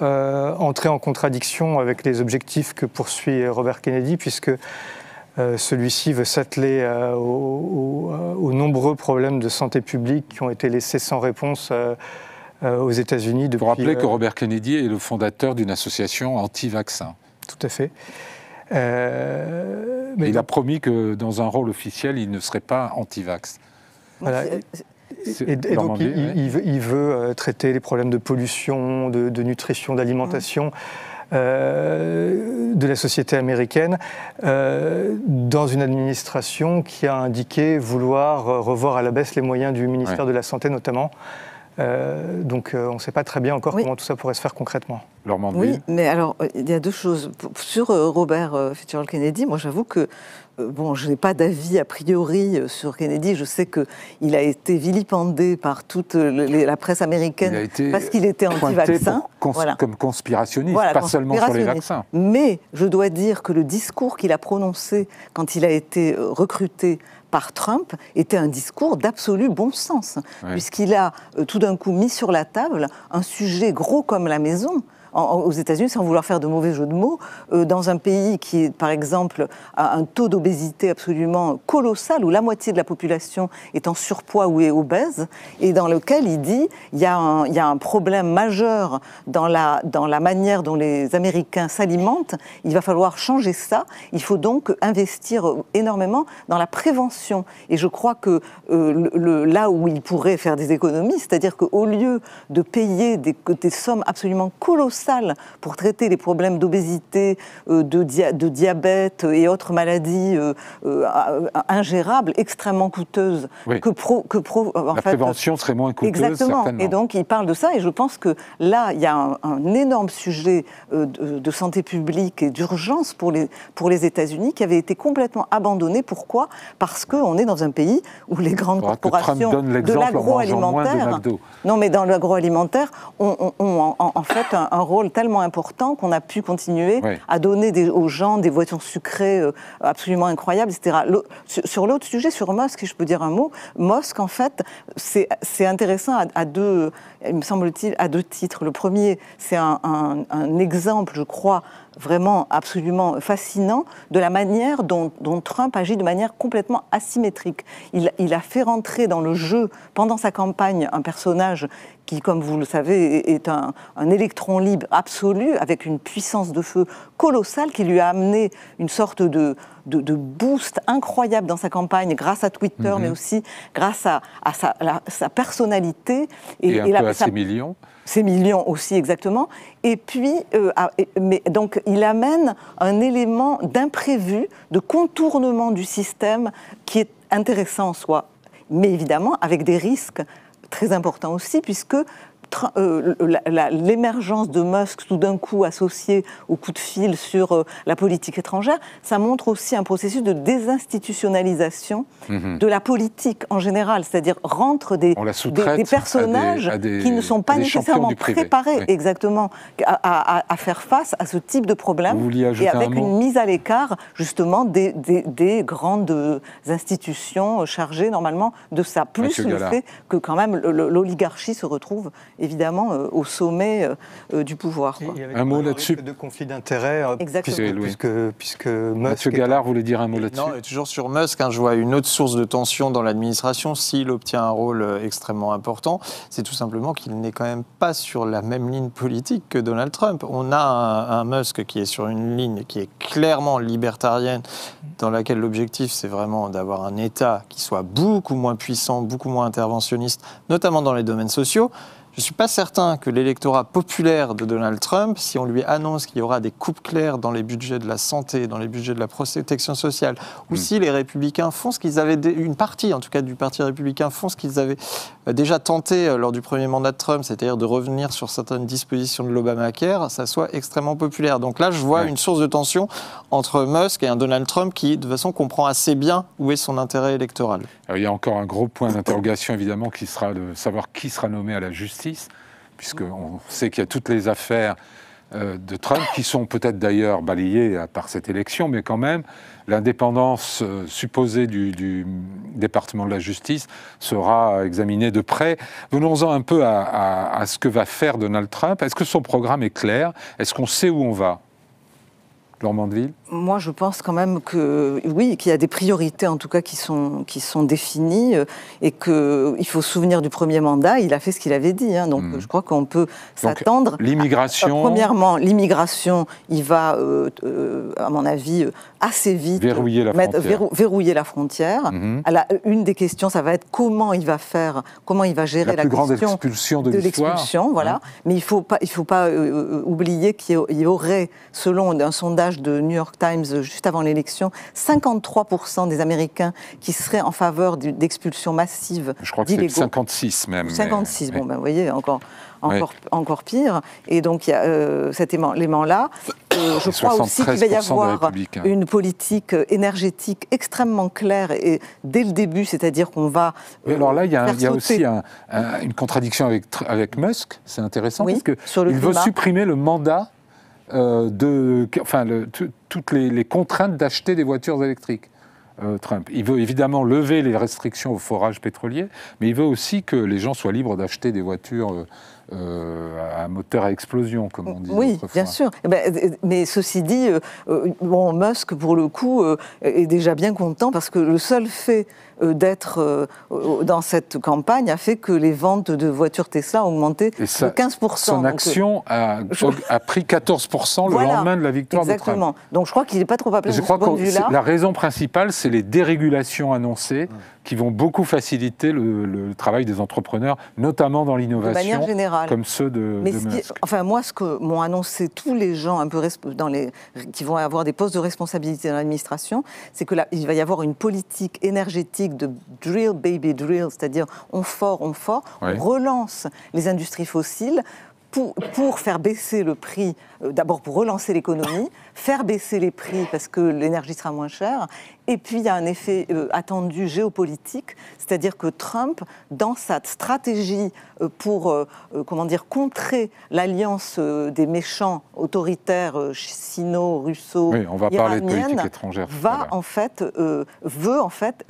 entrer en contradiction avec les objectifs que poursuit Robert Kennedy, puisque celui-ci veut s'atteler aux nombreux problèmes de santé publique qui ont été laissés sans réponse aux États-Unis depuis... Pour rappeler que Robert Kennedy est le fondateur d'une association anti-vaccin. Tout à fait. Il a promis que dans un rôle officiel, il ne serait pas anti-vax. Voilà. Et donc il veut traiter les problèmes de pollution, de nutrition, d'alimentation de la société américaine dans une administration qui a indiqué vouloir revoir à la baisse les moyens du ministère de la Santé notamment. Donc on ne sait pas très bien encore comment tout ça pourrait se faire concrètement. Oui, mais alors il y a deux choses. Sur Robert Fitzgerald Kennedy, moi j'avoue que je n'ai pas d'avis a priori sur Kennedy. Je sais qu'il a été vilipendé par toute la presse américaine parce qu'il était anti-vaccin. Comme conspirationniste, pas seulement sur les vaccins. Mais je dois dire que le discours qu'il a prononcé quand il a été recruté par Trump était un discours d'absolu bon sens, puisqu'il a tout d'un coup mis sur la table un sujet gros comme la maison, aux États-Unis, sans vouloir faire de mauvais jeux de mots, dans un pays qui, par exemple, a un taux d'obésité absolument colossal, où la moitié de la population est en surpoids ou est obèse, et dans lequel il dit il y a un problème majeur dans la manière dont les Américains s'alimentent, il va falloir changer ça, il faut donc investir énormément dans la prévention. Et je crois que là où il pourrait faire des économies, c'est-à-dire qu'au lieu de payer des sommes absolument colossales pour traiter les problèmes d'obésité, de diabète et autres maladies ingérables, extrêmement coûteuses. La prévention serait moins coûteuse, exactement. Certainement. Et donc, il parle de ça, et je pense que là, il y a un énorme sujet de santé publique et d'urgence pour les États-Unis qui avait été complètement abandonné. Pourquoi ? Parce qu'on est dans un pays où les grandes corporations de l'agroalimentaire... Non, mais dans l'agroalimentaire, ont en fait un rôle rôle tellement important qu'on a pu continuer à donner aux gens des voitures sucrées absolument incroyables, etc. Sur l'autre sujet, sur Musk, si je peux dire un mot, Musk, en fait, c'est intéressant il me semble-t-il, à 2 titres. Le premier, c'est un exemple, je crois, vraiment absolument fascinant de la manière dont Trump agit de manière complètement asymétrique. Il a fait rentrer dans le jeu, pendant sa campagne, un personnage qui, comme vous le savez, est un électron libre absolu, avec une puissance de feu colossale, qui lui a amené une sorte de boost incroyable dans sa campagne, grâce à Twitter, mais aussi grâce à sa personnalité. Et un peu à ses millions. Ses millions aussi, exactement. Et puis, donc, il amène un élément d'imprévu, de contournement du système qui est intéressant en soi, mais évidemment avec des risques très importants aussi, puisque l'émergence de Musk tout d'un coup associée au coup de fil sur la politique étrangère, ça montre aussi un processus de désinstitutionnalisation de la politique en général, c'est-à-dire rentrent des personnages qui ne sont pas nécessairement préparés exactement à faire face à ce type de problème, et avec une mise à l'écart justement des grandes institutions chargées normalement de ça, plus le fait que quand même l'oligarchie se retrouve évidemment au sommet du pouvoir. Un mot là-dessus. De conflit d'intérêts, puisque Musk... Monsieur Gallard voulait dire un mot là-dessus. Non, et toujours sur Musk, je vois une autre source de tension dans l'administration, s'il obtient un rôle extrêmement important, c'est tout simplement qu'il n'est quand même pas sur la même ligne politique que Donald Trump. On a un Musk qui est sur une ligne qui est clairement libertarienne, dans laquelle l'objectif c'est vraiment d'avoir un État qui soit beaucoup moins puissant, beaucoup moins interventionniste, notamment dans les domaines sociaux. Je ne suis pas certain que l'électorat populaire de Donald Trump, si on lui annonce qu'il y aura des coupes claires dans les budgets de la santé, dans les budgets de la protection sociale, ou si les républicains font ce qu'ils avaient, une partie en tout cas du parti républicain font ce qu'ils avaient déjà tenté lors du premier mandat de Trump, c'est-à-dire de revenir sur certaines dispositions de l'Obamacare, ça soit extrêmement populaire. Donc là, je vois une source de tension entre Musk et un Donald Trump qui, de toute façon, comprend assez bien où est son intérêt électoral. Alors, il y a encore un gros point d'interrogation, évidemment, qui sera de savoir qui sera nommé à la justice, puisqu'on sait qu'il y a toutes les affaires de Trump qui sont peut-être d'ailleurs balayées par cette élection, mais quand même, l'indépendance supposée du département de la justice sera examinée de près. Venons-en un peu à ce que va faire Donald Trump. Est-ce que son programme est clair? Est-ce qu'on sait où on va? Laure Mandeville? Moi, je pense quand même que, oui, qu'il y a des priorités, en tout cas, qui sont définies, et qu'il faut se souvenir du premier mandat, il a fait ce qu'il avait dit. Donc, je crois qu'on peut s'attendre... L'immigration... Premièrement, l'immigration, il va, à mon avis, assez vite... Verrouiller la frontière. Une des questions, ça va être comment il va gérer la plus grande question expulsion de l'histoire. Voilà. Mais il faut pas oublier qu'il y aurait, selon un sondage de New York Times juste avant l'élection, 53% des Américains qui seraient en faveur d'expulsions massives d'illégaux. Je crois que c'est 56 même. 56, bon ben vous voyez, encore pire. Et donc il y a cet élément-là. Je crois aussi qu'il va y avoir une politique énergétique extrêmement claire et dès le début, c'est-à-dire qu'on va... Mais alors là, il y a aussi une contradiction avec Musk, c'est intéressant, parce qu'il veut supprimer le mandat toutes les contraintes d'acheter des voitures électriques. Trump. Il veut évidemment lever les restrictions au forage pétrolier, mais il veut aussi que les gens soient libres d'acheter des voitures à moteur à explosion, comme on dit. Oui, bien sûr. Mais ceci dit, Musk, pour le coup, est déjà bien content parce que le seul fait d'être dans cette campagne a fait que les ventes de voitures Tesla ont augmenté de 15%. Son action a pris 14% le lendemain de la victoire de Trump. Exactement. Donc je crois qu'il n'est pas trop à plaindre de ce point de vue-là. La raison principale, c'est les dérégulations annoncées qui vont beaucoup faciliter le travail des entrepreneurs, notamment dans l'innovation, de manière générale, comme ceux de Musk. Moi, ce que m'ont annoncé tous les gens un peu qui vont avoir des postes de responsabilité dans l'administration, c'est qu'il va y avoir une politique énergétique de drill, baby drill, c'est-à-dire on relance les industries fossiles pour faire baisser le prix, d'abord pour relancer l'économie, faire baisser les prix parce que l'énergie sera moins chère, Et puis, il y a un effet attendu géopolitique, c'est-à-dire que Trump, dans sa stratégie pour contrer l'alliance des méchants autoritaires sino-russo, oui, on va parler de politique étrangère, veut en fait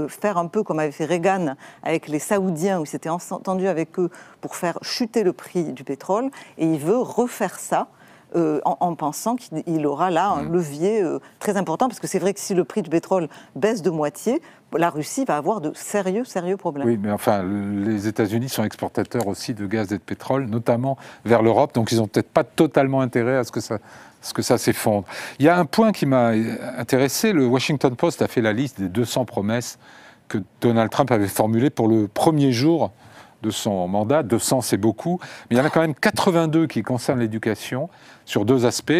faire un peu comme avait fait Reagan avec les Saoudiens, où il s'était entendu avec eux pour faire chuter le prix du pétrole, et il veut refaire ça. En pensant qu'il aura là un levier très important, parce que c'est vrai que si le prix du pétrole baisse de moitié, la Russie va avoir de sérieux problèmes. Oui, mais enfin, les États-Unis sont exportateurs aussi de gaz et de pétrole, notamment vers l'Europe, donc ils n'ont peut-être pas totalement intérêt à ce que ça s'effondre. Il y a un point qui m'a intéressé, le Washington Post a fait la liste des 200 promesses que Donald Trump avait formulées pour le premier jour de son mandat. 200, c'est beaucoup, mais il y en a quand même 82 qui concernent l'éducation, sur 2 aspects.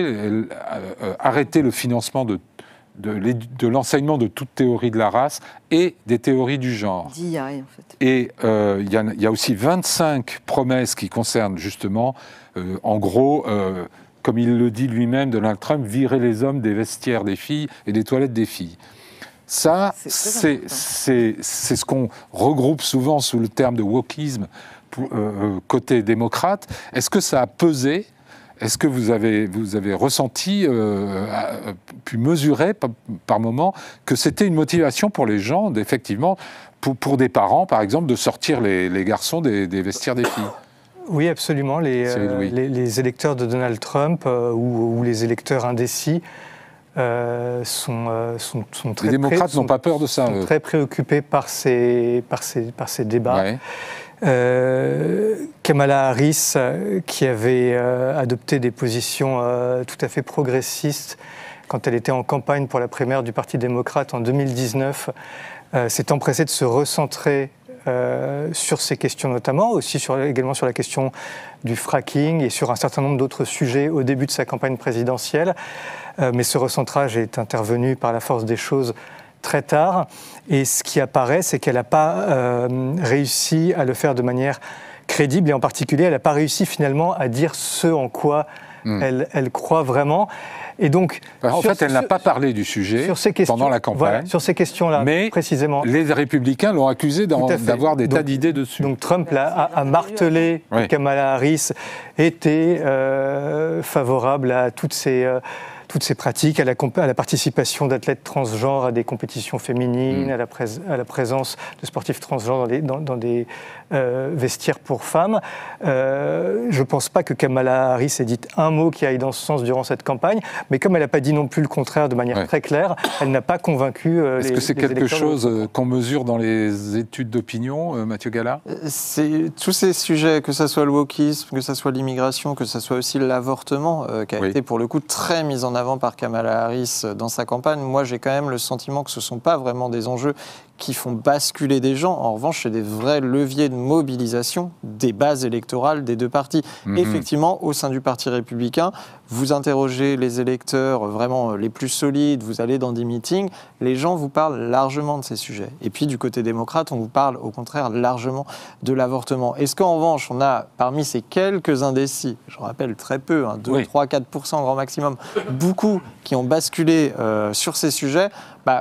Arrêter le financement de l'enseignement de toute théorie de la race et des théories du genre. DEI, en fait. Et il y a aussi 25 promesses qui concernent justement, en gros, comme il le dit lui-même, Donald Trump, virer les hommes des vestiaires des filles et des toilettes des filles. Ça, c'est ce qu'on regroupe souvent sous le terme de wokisme côté démocrate. Est-ce que ça a pesé ? Est-ce que vous avez ressenti, pu mesurer par moment, que c'était une motivation pour les gens, effectivement, pour des parents, par exemple, de sortir les garçons des vestiaires des filles ? Oui, absolument. Les électeurs de Donald Trump ou les électeurs indécis sont très... Les démocrates n'ont pas peur de ça. Sont très préoccupés par ces débats. Ouais. Kamala Harris, qui avait adopté des positions tout à fait progressistes quand elle était en campagne pour la primaire du Parti démocrate en 2019, s'est empressée de se recentrer sur ces questions notamment, aussi également sur la question du fracking et sur un certain nombre d'autres sujets au début de sa campagne présidentielle. Mais ce recentrage est intervenu par la force des choses très tard. Et ce qui apparaît, c'est qu'elle n'a pas réussi à le faire de manière crédible. Et en particulier, elle n'a pas réussi finalement à dire ce en quoi elle croit vraiment. Et donc, en fait, elle n'a pas parlé du sujet pendant la campagne. Voilà, sur ces questions-là, mais précisément. Les républicains l'ont accusée d'avoir des tas d'idées dessus. Donc Trump a martelé que Kamala Harris était favorable à toutes ces pratiques, à la participation d'athlètes transgenres à des compétitions féminines, à la présence de sportifs transgenres dans des vestiaires pour femmes. Je ne pense pas que Kamala Harris ait dit un mot qui aille dans ce sens durant cette campagne, mais comme elle n'a pas dit non plus le contraire de manière très claire, elle n'a pas convaincu Est-ce que c'est quelque chose qu'on mesure dans les études d'opinion, Mathieu Gallard ? C'est tous ces sujets, que ce soit le wokisme, que ce soit l'immigration, que ce soit aussi l'avortement, qui a été pour le coup très mis en avant par Kamala Harris dans sa campagne. Moi, j'ai quand même le sentiment que ce ne sont pas vraiment des enjeux qui font basculer des gens. En revanche, c'est des vrais leviers de mobilisation des bases électorales des 2 partis. Effectivement, au sein du Parti républicain, vous interrogez les électeurs vraiment les plus solides, vous allez dans des meetings, les gens vous parlent largement de ces sujets. Et puis, du côté démocrate, on vous parle au contraire largement de l'avortement. Est-ce qu'en revanche, on a parmi ces quelques indécis, je rappelle très peu, 2, 3, 4% grand maximum, beaucoup qui ont basculé sur ces sujets,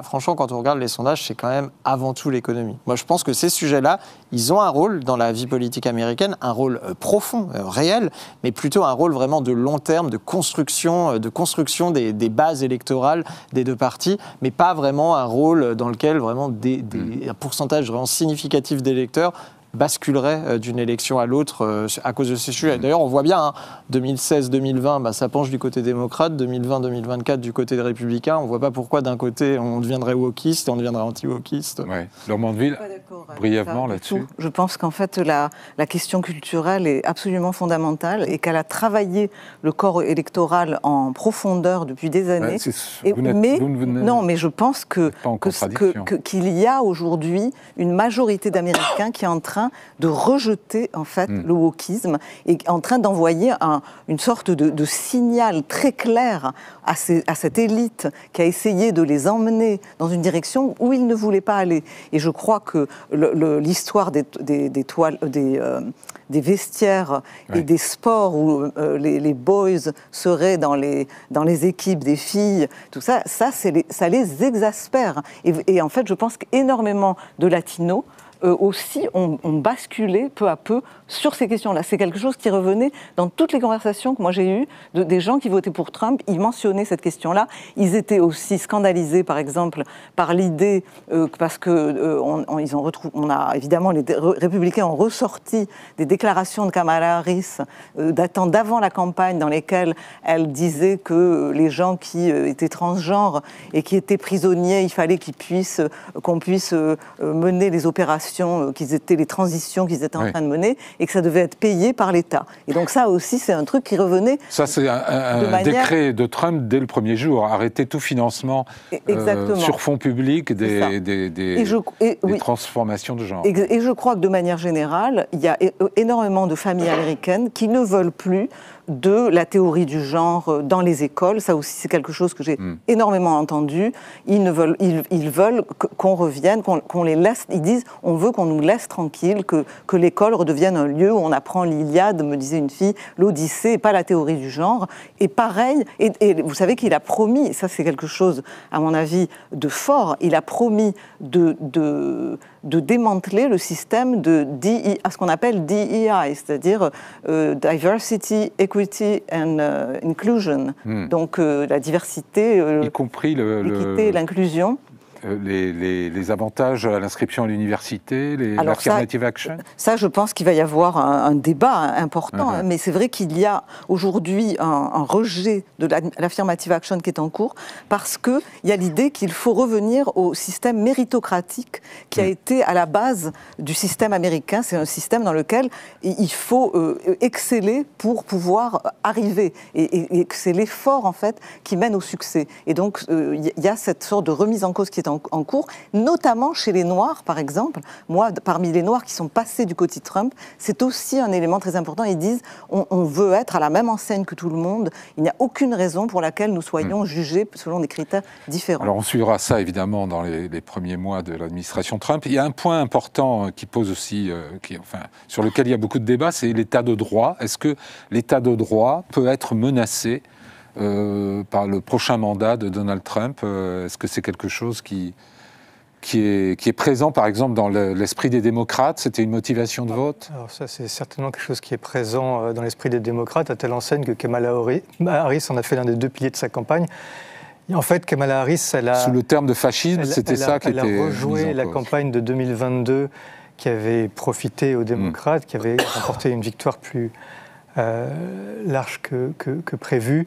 franchement, quand on regarde les sondages, c'est quand même avant tout l'économie. Moi, je pense que ces sujets-là, ils ont un rôle dans la vie politique américaine, un rôle profond, réel, mais plutôt un rôle vraiment de long terme, de construction des bases électorales des 2 partis, mais pas vraiment un rôle dans lequel vraiment un pourcentage vraiment significatif d'électeurs basculerait d'une élection à l'autre à cause de ces sujets. D'ailleurs, on voit bien, 2016-2020, ça penche du côté démocrate, 2020-2024 du côté des républicains. On ne voit pas pourquoi d'un côté on deviendrait wokiste et on deviendrait anti-wokiste. Laure Mandeville, brièvement là-dessus. Je pense qu'en fait la question culturelle est absolument fondamentale et qu'elle a travaillé le corps électoral en profondeur depuis des années. Mais je pense qu'il y a aujourd'hui une majorité d'Américains qui est en train train de rejeter en fait le wokisme et en train d'envoyer une sorte de signal très clair à cette élite qui a essayé de les emmener dans une direction où ils ne voulaient pas aller. Et je crois que l'histoire des vestiaires et des sports où les boys seraient dans les équipes des filles, tout ça, ça les exaspère. Et en fait, je pense qu'énormément de latinos aussi ont basculé peu à peu sur ces questions-là. C'est quelque chose qui revenait dans toutes les conversations que moi j'ai eues des gens qui votaient pour Trump. Ils mentionnaient cette question-là. Ils étaient aussi scandalisés, par exemple, par l'idée, parce que évidemment, les républicains ont ressorti des déclarations de Kamala Harris datant d'avant la campagne, dans lesquelles elle disait que les gens qui étaient transgenres et qui étaient prisonniers, il fallait qu'on puisse mener les opérations, les transitions qu'ils étaient en train de mener, et que ça devait être payé par l'État. Et donc ça aussi, c'est un truc qui revenait... Ça, c'est un décret de Trump dès le premier jour, arrêter tout financement sur fonds publics des transformations de genre. Et je crois que de manière générale, il y a énormément de familles américaines qui ne veulent plus de la théorie du genre dans les écoles. Ça aussi, c'est quelque chose que j'ai énormément entendu. Ils veulent qu'on revienne, qu'on les laisse. Ils disent, on veut qu'on nous laisse tranquille, que l'école redevienne un lieu où on apprend l'Iliade, me disait une fille, l'Odyssée, et pas la théorie du genre. Et pareil, et vous savez qu'il a promis, et ça c'est quelque chose, à mon avis, de fort, il a promis de démanteler le système de ce qu'on appelle DEI, c'est-à-dire Diversity, Equity and Inclusion. Donc la diversité, y compris l'équité et l'inclusion. Les avantages à l'inscription à l'université, l'affirmative action. Ça, je pense qu'il va y avoir un débat important, mais c'est vrai qu'il y a aujourd'hui un rejet de l'affirmative action qui est en cours, parce qu'il y a l'idée qu'il faut revenir au système méritocratique qui a été à la base du système américain. C'est un système dans lequel il faut exceller pour pouvoir arriver, et c'est l'effort en fait qui mène au succès. Et donc il y a cette sorte de remise en cause qui est en cours, notamment chez les Noirs, par exemple. Moi, parmi les Noirs qui sont passés du côté Trump, c'est aussi un élément très important. Ils disent, on veut être à la même enseigne que tout le monde. Il n'y a aucune raison pour laquelle nous soyons jugés selon des critères différents. Alors, on suivra ça, évidemment, dans les premiers mois de l'administration Trump. Il y a un point important qui pose aussi, sur lequel il y a beaucoup de débats, c'est l'état de droit. Est-ce que l'état de droit peut être menacé par le prochain mandat de Donald Trump? Est-ce que c'est quelque chose qui est présent, par exemple, dans l'esprit des démocrates? C'était une motivation de vote? Alors ça, c'est certainement quelque chose qui est présent dans l'esprit des démocrates, à telle enseigne que Kamala Harris en a fait l'un des deux piliers de sa campagne. Et en fait, Kamala Harris, sous le terme de fascisme, c'était ça qui était Elle a rejoué la campagne de 2022 qui avait profité aux démocrates, qui avait remporté une victoire plus large que prévu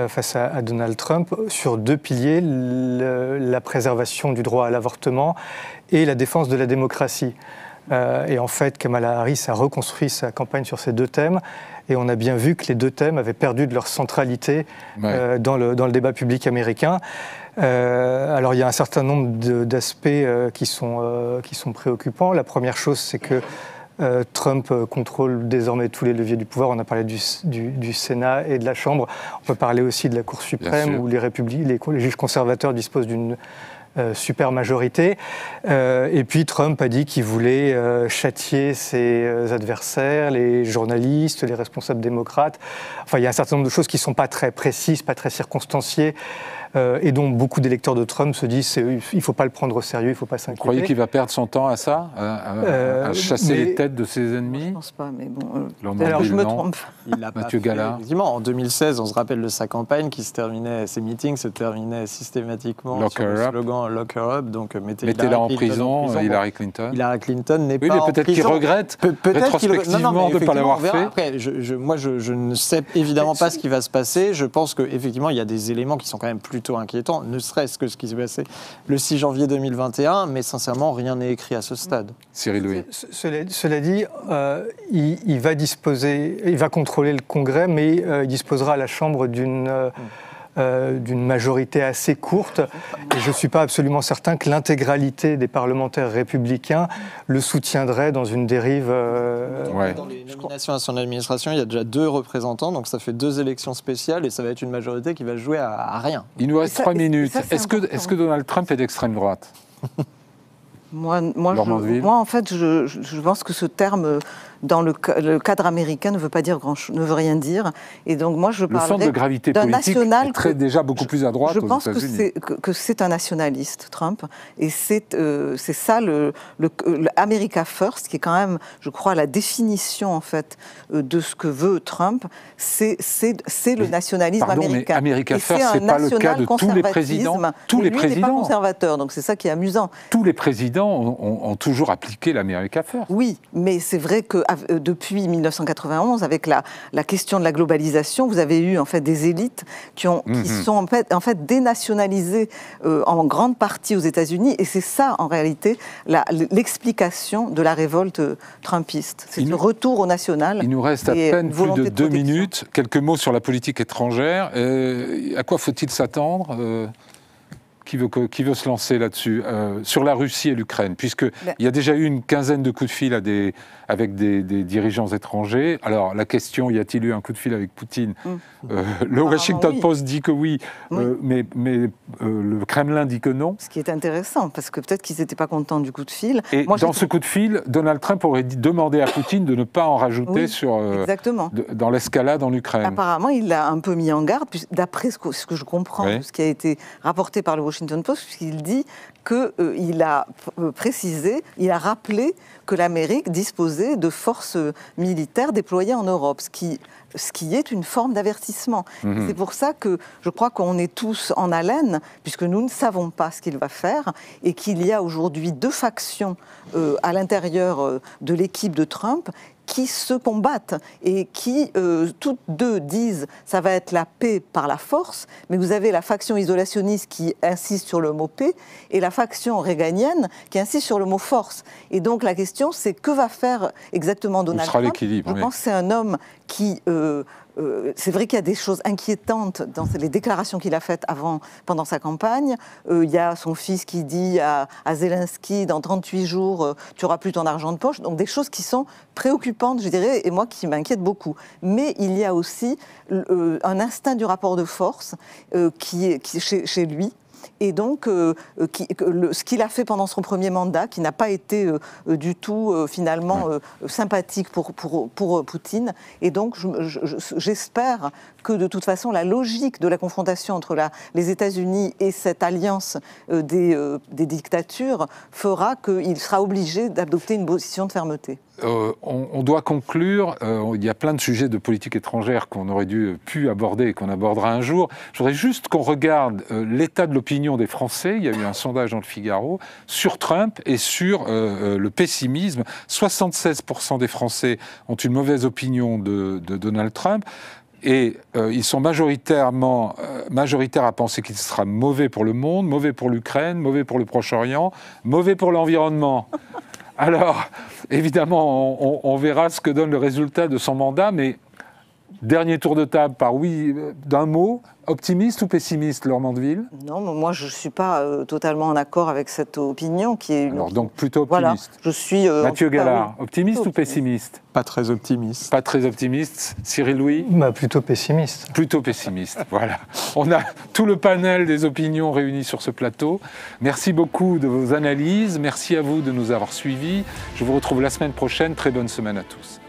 face à Donald Trump, sur deux piliers, la préservation du droit à l'avortement et la défense de la démocratie. Et en fait, Kamala Harris a reconstruit sa campagne sur ces deux thèmes, et on a bien vu que les deux thèmes avaient perdu de leur centralité dans le débat public américain. Alors il y a un certain nombre d'aspects qui sont préoccupants. La première chose, c'est que Trump contrôle désormais tous les leviers du pouvoir. On a parlé du Sénat et de la Chambre. On peut parler aussi de la Cour suprême, où les juges conservateurs disposent d'une super majorité. Et puis Trump a dit qu'il voulait châtier ses adversaires, les journalistes, les responsables démocrates. Enfin, il y a un certain nombre de choses qui ne sont pas très précises, pas très circonstanciées, et dont beaucoup d'électeurs de Trump se disent il ne faut pas le prendre au sérieux, il ne faut pas s'inquiéter. Vous croyez qu'il va perdre son temps à ça, à chasser les têtes de ses ennemis? Je ne pense pas, mais bon... alors je me trompe. Il l'a Mathieu pas fait. Gallard. Effectivement, en 2016, on se rappelle de sa campagne ses meetings se terminaient systématiquement sur le slogan « Lock her up », donc mettez-la en prison, Hillary Clinton. Hillary Clinton n'est pas en prison. Peut-être qu'il regrette rétrospectivement de ne pas l'avoir fait. Après, moi, je ne sais évidemment pas ce qui va se passer. Je pense qu'effectivement, il y a des éléments qui sont quand même plutôt inquiétants, ne serait-ce que ce qui s'est passé le 6 janvier 2021, mais sincèrement, rien n'est écrit à ce stade. Cyril Louis. Cela dit, il va contrôler le Congrès, mais il disposera à la Chambre d'une d'une majorité assez courte. Et je ne suis pas absolument certain que l'intégralité des parlementaires républicains le soutiendraient dans une dérive... Dans les nominations à son administration, il y a déjà 2 représentants, donc ça fait 2 élections spéciales et ça va être une majorité qui va jouer à rien. Il nous reste 3 minutes. Est-ce que Donald Trump est d'extrême droite ? Moi, en fait, je pense que ce terme, dans le cadre américain, ne veut pas dire ne veut rien dire. Et donc, moi, je parlerais le centre de gravité politique est déjà beaucoup plus à droite aux États-Unis. Je pense que c'est un nationaliste, Trump, et c'est ça le America First, qui est quand même, je crois, la définition en fait de ce que veut Trump. C'est le nationalisme américain. Mais America First, c'est pas le cas de tous les présidents. Tous les présidents. Lui n'est pas conservateur, donc c'est ça qui est amusant. Tous les présidents ont toujours appliqué l'America First. Oui, mais c'est vrai que depuis 1991, avec la question de la globalisation, vous avez eu en fait des élites qui sont en fait dénationalisées en grande partie aux États-Unis, et c'est ça en réalité l'explication de la révolte trumpiste. C'est le retour au national. Il nous reste à peine plus de 2 minutes. Quelques mots sur la politique étrangère. À quoi faut-il s'attendre ? Qui veut se lancer là-dessus, sur la Russie et l'Ukraine, puisqu'il y a déjà eu une quinzaine de coups de fil avec des dirigeants étrangers. Alors, la question, y a-t-il eu un coup de fil avec Poutine ? Le Washington Post dit que oui. Mais le Kremlin dit que non. Ce qui est intéressant, parce que peut-être qu'ils n'étaient pas contents du coup de fil. Et dans ce coup de fil, Donald Trump aurait demandé à Poutine de ne pas en rajouter dans l'escalade en Ukraine. Apparemment, il l'a un peu mis en garde, d'après ce que je comprends, ce qui a été rapporté par le Washington Post, puisqu'il dit qu'il a précisé, il a rappelé que l'Amérique disposait de forces militaires déployées en Europe, ce qui est une forme d'avertissement. C'est pour ça que je crois qu'on est tous en haleine, puisque nous ne savons pas ce qu'il va faire, et qu'il y a aujourd'hui 2 factions à l'intérieur de l'équipe de Trump qui se combattent et qui, toutes 2, disent ça va être la paix par la force, mais vous avez la faction isolationniste qui insiste sur le mot paix et la faction réganienne qui insiste sur le mot force. Et donc la question, c'est que va faire exactement Donald Trump ? Je pense que c'est un homme qui... c'est vrai qu'il y a des choses inquiétantes dans les déclarations qu'il a faites pendant sa campagne. Il y a son fils qui dit à Zelensky, dans 38 jours, tu n'auras plus ton argent de poche. Donc des choses qui sont préoccupantes, je dirais, et moi qui m'inquiète beaucoup. Mais il y a aussi un instinct du rapport de force qui est chez lui. Et donc, ce qu'il a fait pendant son premier mandat, qui n'a pas été du tout, finalement, sympathique pour Poutine. Et donc, j'espère que, de toute façon, la logique de la confrontation entre les États-Unis et cette alliance des dictatures fera qu'il sera obligé d'adopter une position de fermeté. On doit conclure. Il y a plein de sujets de politique étrangère qu'on aurait pu aborder et qu'on abordera un jour. Je voudrais juste qu'on regarde l'état de l'opinion des Français. Il y a eu un sondage dans le Figaro sur Trump et sur le pessimisme. 76% des Français ont une mauvaise opinion de Donald Trump. Et ils sont majoritaires à penser qu'il sera mauvais pour le monde, mauvais pour l'Ukraine, mauvais pour le Proche-Orient, mauvais pour l'environnement. Alors, évidemment, on verra ce que donne le résultat de son mandat, mais dernier tour de table par oui, d'un mot, optimiste ou pessimiste, Laure Mandeville ? Non, moi je ne suis pas totalement en accord avec cette opinion qui est... Alors donc plutôt optimiste. Voilà, je suis... Mathieu Gallard, optimiste ou pessimiste ? Pas très optimiste. Pas très optimiste. Cyril Louis ? Plutôt pessimiste. Plutôt pessimiste, voilà. On a tout le panel des opinions réunis sur ce plateau. Merci beaucoup de vos analyses. Merci à vous de nous avoir suivis. Je vous retrouve la semaine prochaine. Très bonne semaine à tous.